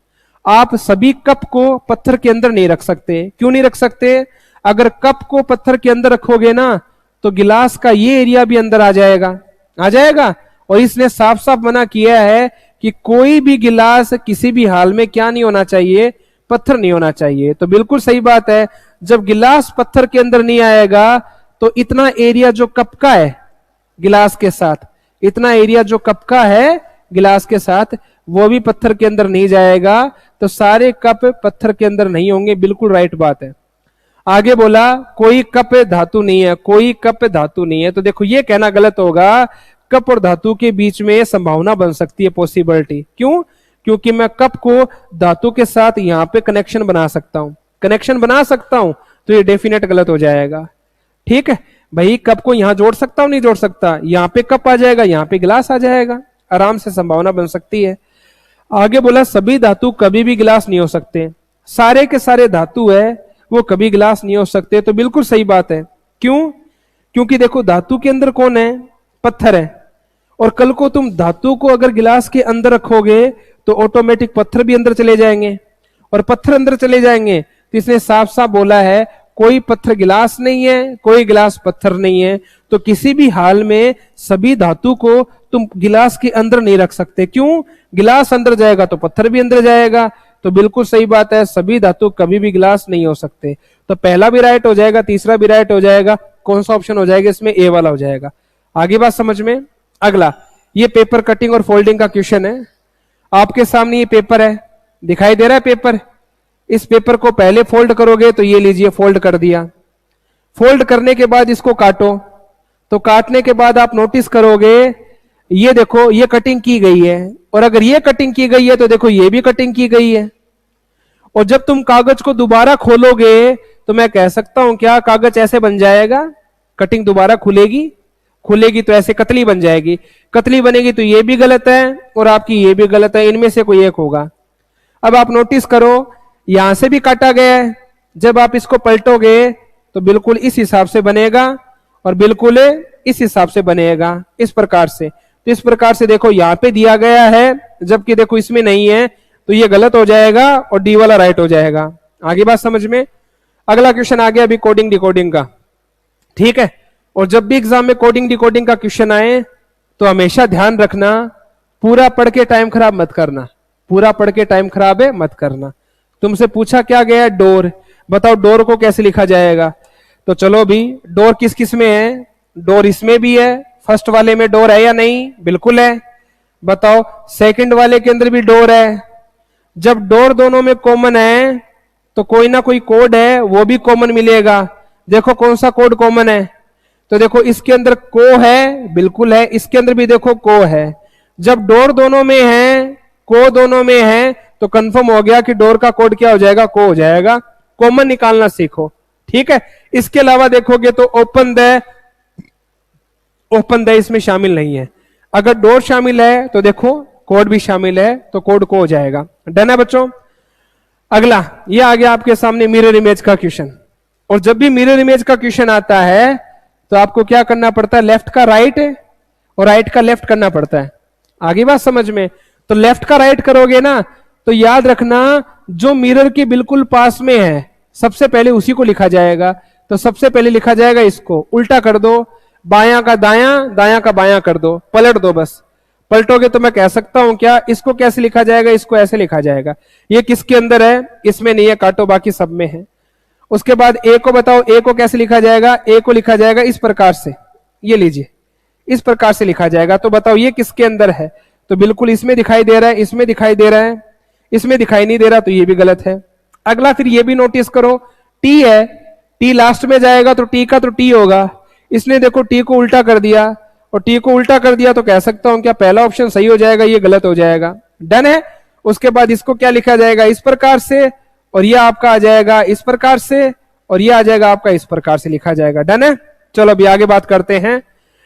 आप सभी कप को पत्थर के अंदर नहीं रख सकते। क्यों नहीं रख सकते, अगर कप को पत्थर के अंदर रखोगे ना तो गिलास का ये एरिया भी अंदर आ जाएगा। और इसने साफ साफ मना किया है कि कोई भी गिलास किसी भी हाल में क्या नहीं होना चाहिए, पत्थर नहीं होना चाहिए। तो बिल्कुल सही बात है, जब गिलास पत्थर के अंदर नहीं आएगा तो इतना एरिया जो कप का है गिलास के साथ, इतना एरिया जो कप का है गिलास के साथ वो भी पत्थर के अंदर नहीं जाएगा। तो सारे कप पत्थर के अंदर नहीं होंगे, बिल्कुल राइट बात है। आगे बोला कोई कप धातु नहीं है, कोई कप धातु नहीं है। तो देखो ये कहना गलत होगा, कप और धातु के बीच में संभावना बन सकती है, पॉसिबिलिटी। क्यों, क्योंकि मैं कप को धातु के साथ यहां पे कनेक्शन बना सकता हूं, तो ये डेफिनेट गलत हो जाएगा। ठीक है भाई, कप को यहां जोड़ सकता हूं, नहीं जोड़ सकता, यहां पे कप आ जाएगा, यहां पे गिलास आ जाएगा, आराम से संभावना बन सकती है। आगे बोला सभी धातु कभी भी गिलास नहीं हो सकते, सारे के सारे धातु है वो कभी गिलास नहीं हो सकते। तो बिल्कुल सही बात है। क्यों, क्योंकि देखो धातु के अंदर कौन है, पत्थर है। और कल को तुम धातु को अगर गिलास के अंदर रखोगे तो ऑटोमेटिक पत्थर भी अंदर चले जाएंगे, और पत्थर अंदर चले जाएंगे तो इसने साफ साफ बोला है कोई पत्थर गिलास नहीं है, कोई गिलास पत्थर नहीं है। तो किसी भी हाल में सभी धातु को तुम गिलास के अंदर नहीं रख सकते। क्यों, गिलास अंदर जाएगा तो पत्थर भी अंदर जाएगा। तो बिल्कुल सही बात है, सभी धातु कभी भी गिलास नहीं हो सकते। तो पहला भी राइट हो जाएगा, तीसरा भी राइट हो जाएगा। कौन सा ऑप्शन हो जाएगा इसमें, ए वाला हो जाएगा। आगे बात समझ में। अगला ये पेपर कटिंग और फोल्डिंग का क्वेश्चन है। आपके सामने ये पेपर है, दिखाई दे रहा है पेपर। इस पेपर को पहले फोल्ड करोगे तो ये लीजिए फोल्ड कर दिया। फोल्ड करने के बाद इसको काटो, तो काटने के बाद आप नोटिस करोगे ये देखो ये कटिंग की गई है, और अगर ये कटिंग की गई है तो देखो ये भी कटिंग की गई है। और जब तुम कागज को दोबारा खोलोगे तो मैं कह सकता हूं क्या कागज ऐसे बन जाएगा, कटिंग दोबारा खुलेगी तो ऐसे कतली बन जाएगी। कतली बनेगी तो ये भी गलत है और आपकी ये भी गलत है, इनमें से कोई एक होगा। अब आप नोटिस करो यहां से भी काटा गया है, जब आप इसको पलटोगे तो बिल्कुल इस हिसाब से बनेगा और बिल्कुल इस हिसाब से बनेगा, इस प्रकार से। तो इस प्रकार से देखो यहां पे दिया गया है जबकि देखो इसमें नहीं है, तो ये गलत हो जाएगा और डी वाला राइट हो जाएगा। आगे बात समझ में। अगला क्वेश्चन आ गया अभी कोडिंग डिकोडिंग का, ठीक है। और जब भी एग्जाम में कोडिंग डिकोडिंग का क्वेश्चन आए तो हमेशा ध्यान रखना पूरा पढ़ के टाइम खराब मत करना, पूरा पढ़ के टाइम खराब है मत करना। तुमसे पूछा क्या गया, डोर, बताओ डोर को कैसे लिखा जाएगा। तो चलो भी, डोर किस किस में है, डोर इसमें भी है, फर्स्ट वाले में डोर है या नहीं, बिल्कुल है। बताओ सेकंड वाले के अंदर भी डोर है। जब डोर दोनों में कॉमन है तो कोई ना कोई कोड है वो भी कॉमन मिलेगा। देखो कौन सा कोड कॉमन है, तो देखो इसके अंदर को है, बिल्कुल है, इसके अंदर भी देखो को है। जब डोर दोनों में है, को दोनों में है, तो कंफर्म हो गया कि डोर का कोड क्या हो जाएगा, को हो जाएगा। कॉमन निकालना सीखो, ठीक है। इसके अलावा देखोगे तो ओपन द इसमें शामिल नहीं है। अगर डोर शामिल है तो देखो कोड भी शामिल है, तो कोड को हो जाएगा। डन है बच्चों। अगला ये आ गया आपके सामने मिरर इमेज का क्वेश्चन। और जब भी मिरर इमेज का क्वेश्चन आता है तो आपको क्या करना पड़ता है, लेफ्ट का राइट और राइट का लेफ्ट करना पड़ता है। आगे बात समझ में। तो लेफ्ट का राइट करोगे ना तो याद रखना जो मिरर के बिल्कुल पास में है सबसे पहले उसी को लिखा जाएगा। तो सबसे पहले लिखा जाएगा इसको, उल्टा कर दो, बायां का दायां, दायां का बायां कर दो, पलट दो बस। पलटोगे तो मैं कह सकता हूं क्या, इसको कैसे लिखा जाएगा, इसको ऐसे लिखा जाएगा। ये किसके अंदर है, इसमें नहीं है, काटो, बाकी सब में है। उसके बाद ए को बताओ, ए को कैसे लिखा जाएगा, ए को लिखा जाएगा इस प्रकार से, ये लीजिए, इस प्रकार से लिखा जाएगा। तो बताओ ये किसके अंदर है? तो बिल्कुल इसमें दिखाई दे रहा है, इसमें दिखाई दे रहा है, इसमें दिखाई नहीं दे रहा, तो ये भी गलत है। अगला फिर ये भी नोटिस करो, टी है, टी लास्ट में जाएगा तो टी का तो टी होगा। इसने देखो टी को उल्टा कर दिया, और टी को उल्टा कर दिया तो कह सकता हूं क्या पहला ऑप्शन सही हो जाएगा, ये गलत हो जाएगा। डन है। उसके बाद इसको क्या लिखा जाएगा? इस प्रकार से, और ये आपका आ जाएगा इस प्रकार से, और ये आ जाएगा आपका इस प्रकार से लिखा जाएगा। डन है। चलो अभी आगे बात करते हैं।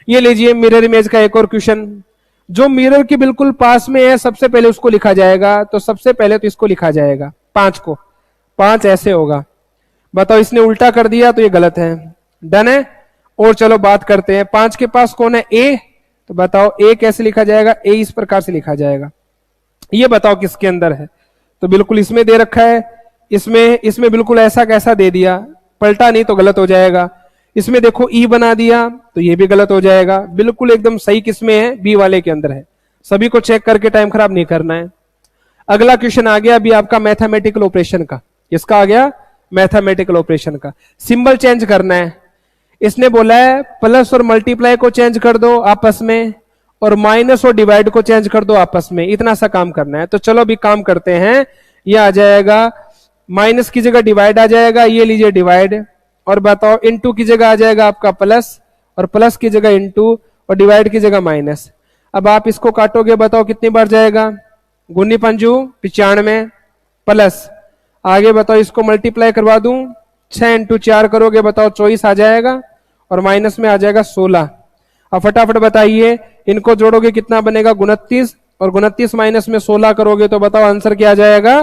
ये लीजिए मिरर इमेज का एक और क्वेश्चन, जो मिरर के बिल्कुल पास में है सबसे पहले उसको लिखा जाएगा। तो सबसे पहले तो इसको लिखा जाएगा 5 को, 5 ऐसे होगा। बताओ इसने उल्टा कर दिया तो ये गलत है। डन है। और चलो बात करते हैं, 5 के पास कौन है? ए। तो बताओ ए कैसे लिखा जाएगा? ए इस प्रकार से लिखा जाएगा। ये बताओ किसके अंदर है? तो बिल्कुल इसमें दे रखा है, इसमें बिल्कुल ऐसा कैसा दे दिया, पलटा नहीं तो गलत हो जाएगा। इसमें देखो ई बना दिया तो ये भी गलत हो जाएगा। बिल्कुल एकदम सही किसमें है? बी वाले के अंदर है। सभी को चेक करके टाइम खराब नहीं करना है। अगला क्वेश्चन आ गया अभी आपका मैथमेटिकल ऑपरेशन का। इसका आ गया मैथमेटिकल ऑपरेशन का। सिंबल चेंज करना है। इसने बोला है प्लस और मल्टीप्लाई को चेंज कर दो आपस में, और माइनस और डिवाइड को चेंज कर दो आपस में। इतना सा काम करना है। तो चलो अभी काम करते हैं। ये आ जाएगा माइनस की जगह डिवाइड आ जाएगा, ये लीजिए डिवाइड, और बताओ इनटू की जगह आ जाएगा आपका प्लस, और प्लस की जगह इनटू, और डिवाइड की जगह माइनस। अब आप इसको काटोगे, बताओ कितनी बार जाएगा? गुन्नी पंजू 95 प्लस, आगे बताओ इसको मल्टीप्लाई करवा दूं, 6 इंटू 4 करोगे, बताओ 24 आ जाएगा, और माइनस में आ जाएगा 16। अब फटाफट बताइए इनको जोड़ोगे कितना बनेगा? 29, और 29 माइनस में 16 करोगे तो बताओ आंसर क्या आ जाएगा?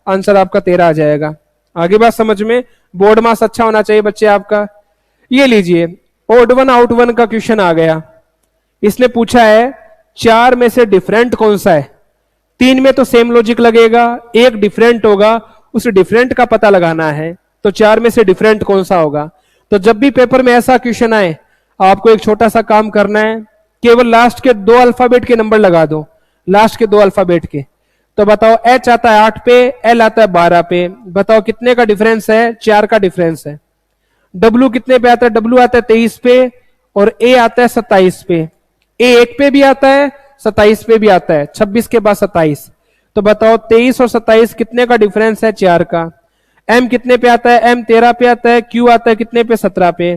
आंसर आपका 13 आ जाएगा। आगे बात समझ में? बोर्ड मार्क्स अच्छा होना चाहिए बच्चे आपका। ये लीजिए ओड वन आउट वन का क्वेश्चन आ गया। इसने पूछा है 4 में से डिफरेंट कौन सा है? 3 में तो सेम लॉजिक लगेगा, एक डिफरेंट होगा, उस डिफरेंट का पता लगाना है। तो 4 में से डिफरेंट कौन सा होगा? तो जब भी पेपर में ऐसा क्वेश्चन आए आपको एक छोटा सा काम करना है, केवल लास्ट के 2 अल्फाबेट के नंबर लगा दो, लास्ट के 2 अल्फाबेट के। तो बताओ एच आता है 8 पे, एल आता है 12 पे, बताओ कितने का डिफरेंस है? 4 का डिफरेंस है। डब्ल्यू कितने पे आता है? डब्ल्यू आता है 23 पे, और ए आता है 27 पे। ए 1 पे भी आता है, 27 पे भी आता है, 26 के बाद 27। तो बताओ 23 और 27 कितने का डिफरेंस है? 4 का। एम कितने पे आता है? एम 13 पे आता है। क्यू आता है कितने पे? 17 पे।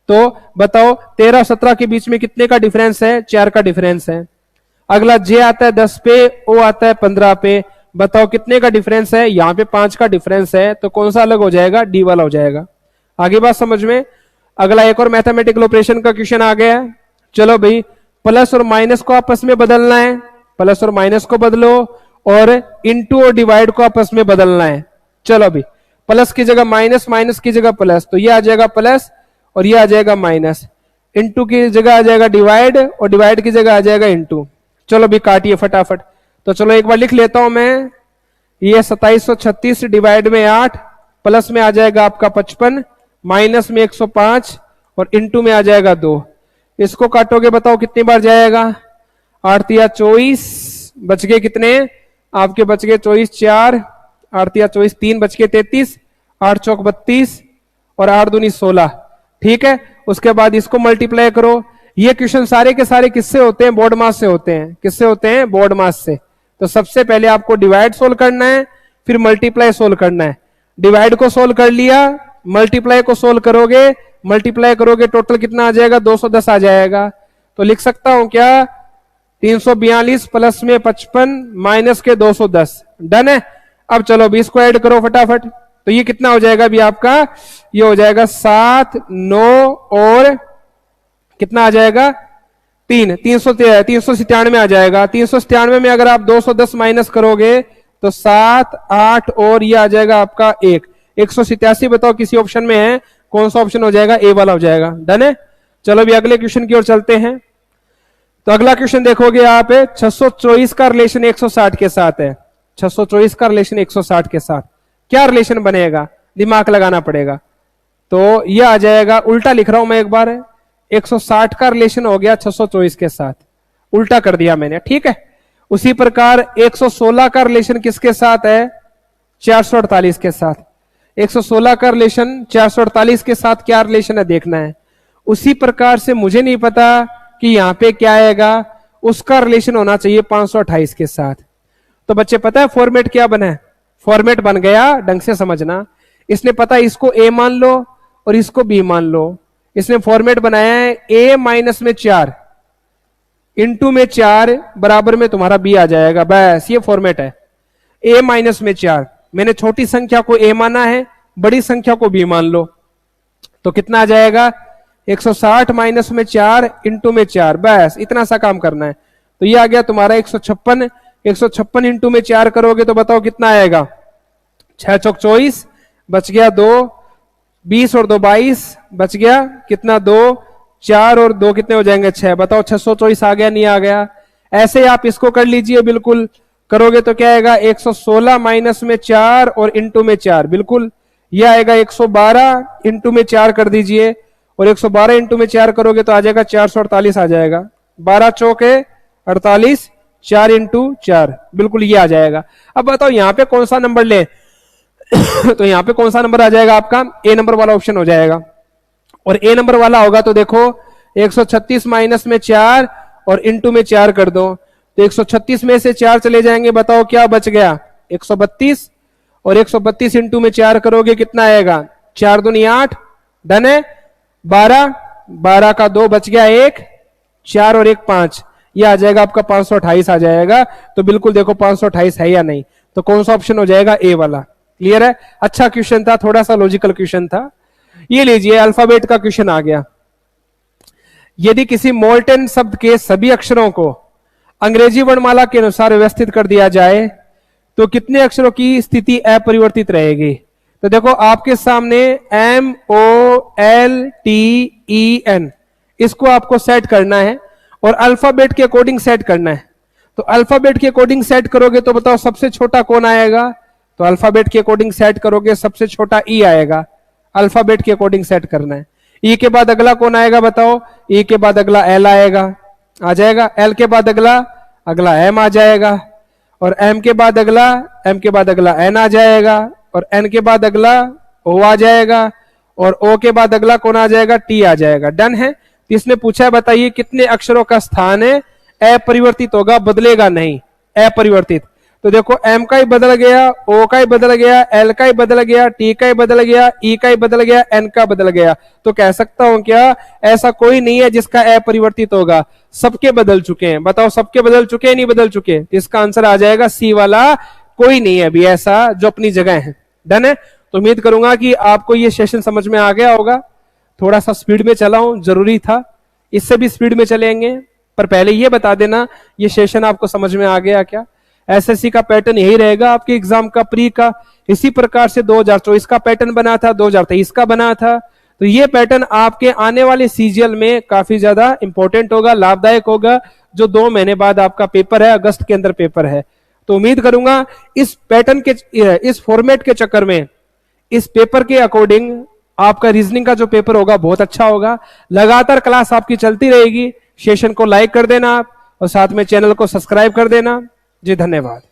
तो बताओ 13 और 17 के बीच में कितने का डिफरेंस है? 4 का डिफरेंस है। अगला जे आता है 10 पे, ओ आता है 15 पे, बताओ कितने का डिफरेंस है? यहां पे 5 का डिफरेंस है, तो कौन सा अलग हो जाएगा? डी वाला हो जाएगा। आगे बात समझ में? अगला एक और मैथमेटिकल ऑपरेशन का क्वेश्चन आ गया। चलो भाई, प्लस और माइनस को आपस में बदलना है, प्लस और माइनस को बदलो, और इंटू और डिवाइड को आपस में बदलना है। चलो अभी प्लस की जगह माइनस, माइनस की जगह प्लस, तो ये आ जाएगा प्लस और ये आ जाएगा माइनस। इंटू की जगह आ जाएगा डिवाइड, और डिवाइड की जगह आ जाएगा इंटू। चलो अभी काटिए फटाफट। तो चलो एक बार लिख लेता हूं मैं, ये 2736 डिवाइड में 8, प्लस में आ जाएगा आपका 55, माइनस में 105, और इंटू में आ जाएगा 2। इसको काटोगे, बताओ कितनी बार जाएगा? 8 या 24, बच गए कितने आपके? बच गए 24, 4, 8 या 24, 3 बच के 33, 8 चौक 32, और 8 दूनी 16। ठीक है। उसके बाद इसको मल्टीप्लाई करो। ये क्वेश्चन सारे के सारे किससे होते हैं? बोर्ड मास से होते हैं। किससे होते हैं? बोर्ड मास से। तो सबसे पहले आपको डिवाइड सोल्व करना है, फिर मल्टीप्लाई सोल्व करना है। डिवाइड को सोल्व कर लिया, मल्टीप्लाई को सोल्व करोगे, मल्टीप्लाई करोगे टोटल कितना आ जाएगा? 210 आ जाएगा। तो लिख सकता हूं क्या? 342 प्लस में 55 माइनस के 210। डन है। अब चलो 20 को ऐड करो फटाफट। तो ये कितना हो जाएगा अभी आपका? ये हो जाएगा 7, 9 और कितना आ जाएगा? 397 आ जाएगा। 397 में अगर आप 210 माइनस करोगे तो 7, 8 और ये आ जाएगा आपका 187। बताओ किसी ऑप्शन में है, कौन सा ऑप्शन हो जाएगा? ए वाला हो जाएगा। डन है। चलो अभी अगले क्वेश्चन की ओर चलते हैं। तो अगला क्वेश्चन देखोगे आप, 624 का रिलेशन 160 के साथ है। 624 का रिलेशन 160 के साथ क्या रिलेशन बनेगा? दिमाग लगाना पड़ेगा। तो यह आ जाएगा, उल्टा लिख रहा हूं मैं एक बार, 160 का रिलेशन हो गया 624 के साथ, उल्टा कर दिया मैंने। ठीक है। उसी प्रकार 116 का रिलेशन किसके साथ है? 448 के साथ। 116 का रिलेशन 448 के साथ क्या रिलेशन है देखना है। उसी प्रकार से मुझे नहीं पता कि यहाँ पे क्या आएगा, उसका रिलेशन होना चाहिए 528 के साथ। तो बच्चे पता है फॉर्मेट क्या बना है, फॉर्मेट बन गया, ढंग से समझना। इसने पता है इसको ए मान लो और इसको बी मान लो। इसने फॉर्मेट बनाया है ए माइनस में 4 इंटू में 4 बराबर में तुम्हारा बी आ जाएगा, बस ये फॉर्मेट है। ए माइनस में 4, मैंने छोटी संख्या को ए माना है, बड़ी संख्या को बी मान लो, तो कितना आ जाएगा 160 माइनस में 4 इंटू में 4, बस इतना सा काम करना है। तो ये आ गया तुम्हारा 156, 156 इंटू में 4 करोगे तो बताओ कितना आएगा, 6 चौक 24, बच गया 2, 20 और 2 22, बच गया कितना 2, 4 और 2 कितने हो जाएंगे 6, बताओ 624 आ गया नहीं आ गया। ऐसे आप इसको कर लीजिए, बिल्कुल करोगे तो क्या आएगा 116 माइनस में 4 और इंटू में 4, बिल्कुल ये आएगा 112 इंटू में 4 कर दीजिए, और 112 इंटू में 4 करोगे तो आ जाएगा 448 आ जाएगा, 12 चौके 48, 4 इंटू 4, बिल्कुल ये आ जाएगा। अब बताओ यहाँ पे कौन सा नंबर ले तो यहाँ पे कौन सा नंबर आ जाएगा आपका, ए नंबर वाला ऑप्शन हो जाएगा। और ए नंबर वाला होगा तो देखो 136 माइनस में 4 और इंटू में 4 कर दो, तो 136 में से 4 चले जाएंगे, बताओ क्या बच गया 132, और 132 इंटू में 4 करोगे कितना आएगा 4 दूनी 8, डन है 12, 12 का 2 बच गया 1, 4 और 1 5, ये आ जाएगा आपका 528 आ जाएगा। तो बिल्कुल देखो 528 है या नहीं, तो कौन सा ऑप्शन हो जाएगा, ए वाला। क्लियर है, अच्छा क्वेश्चन था, थोड़ा सा लॉजिकल क्वेश्चन था। ये लीजिए अल्फाबेट का क्वेश्चन आ गया। यदि किसी मोल्टेन शब्द के सभी अक्षरों को अंग्रेजी वर्णमाला के अनुसार व्यवस्थित कर दिया जाए तो कितने अक्षरों की स्थिति अपरिवर्तित रहेगी। तो देखो आपके सामने MOLTEN, इसको आपको सेट करना है और अल्फाबेट के अकॉर्डिंग सेट करना है। तो अल्फाबेट के अकॉर्डिंग सेट करोगे तो बताओ सबसे छोटा कौन आएगा, तो अल्फाबेट के अकॉर्डिंग सेट करोगे सबसे छोटा ई आएगा, अल्फाबेट के अकॉर्डिंग सेट करना है। ई के बाद अगला कौन आएगा बताओ, ई के बाद अगला एल आएगा, आ जाएगा, एल के बाद अगला एम आ जाएगा, और एम के बाद अगला एन आ जाएगा, और एन के बाद अगला ओ आ जाएगा, और ओ के बाद अगला कौन आ जाएगा, टी आ जाएगा। डन है। तो इसने पूछा है बताइए कितने अक्षरों का स्थान है अपरिवर्तित होगा, बदलेगा नहीं, अपरिवर्तित। तो देखो एम का ही बदल गया, ओ का ही बदल गया, एल का ही बदल गया, टी का ही बदल गया, ई का ही बदल गया, एन का बदल गया। तो कह सकता हूं क्या ऐसा कोई नहीं है जिसका अपरिवर्तित होगा, सबके बदल चुके हैं। बताओ सबके बदल चुके हैं नहीं बदल चुके, तो इसका आंसर आ जाएगा सी वाला, कोई नहीं है अभी ऐसा जो अपनी जगह है। डन है। तो उम्मीद करूंगा कि आपको ये सेशन समझ में आ गया होगा। थोड़ा सा स्पीड में चला हूं, जरूरी था, इससे भी स्पीड में चलेंगे, पर पहले ये बता देना ये सेशन आपको समझ में आ गया क्या। एसएससी का पैटर्न यही रहेगा आपके एग्जाम का, प्री का इसी प्रकार से 2024 का पैटर्न बना था, 2023 का बना था। तो ये पैटर्न आपके आने वाले सीजीएल में काफी ज्यादा इंपॉर्टेंट होगा, लाभदायक होगा, जो 2 महीने बाद आपका पेपर है, अगस्त के अंदर पेपर है। तो उम्मीद करूंगा इस पैटर्न के, इस फॉर्मेट के चक्कर में, इस पेपर के अकॉर्डिंग आपका रीजनिंग का जो पेपर होगा बहुत अच्छा होगा। लगातार क्लास आपकी चलती रहेगी। सेशन को लाइक कर देना आप और साथ में चैनल को सब्सक्राइब कर देना। जी धन्यवाद।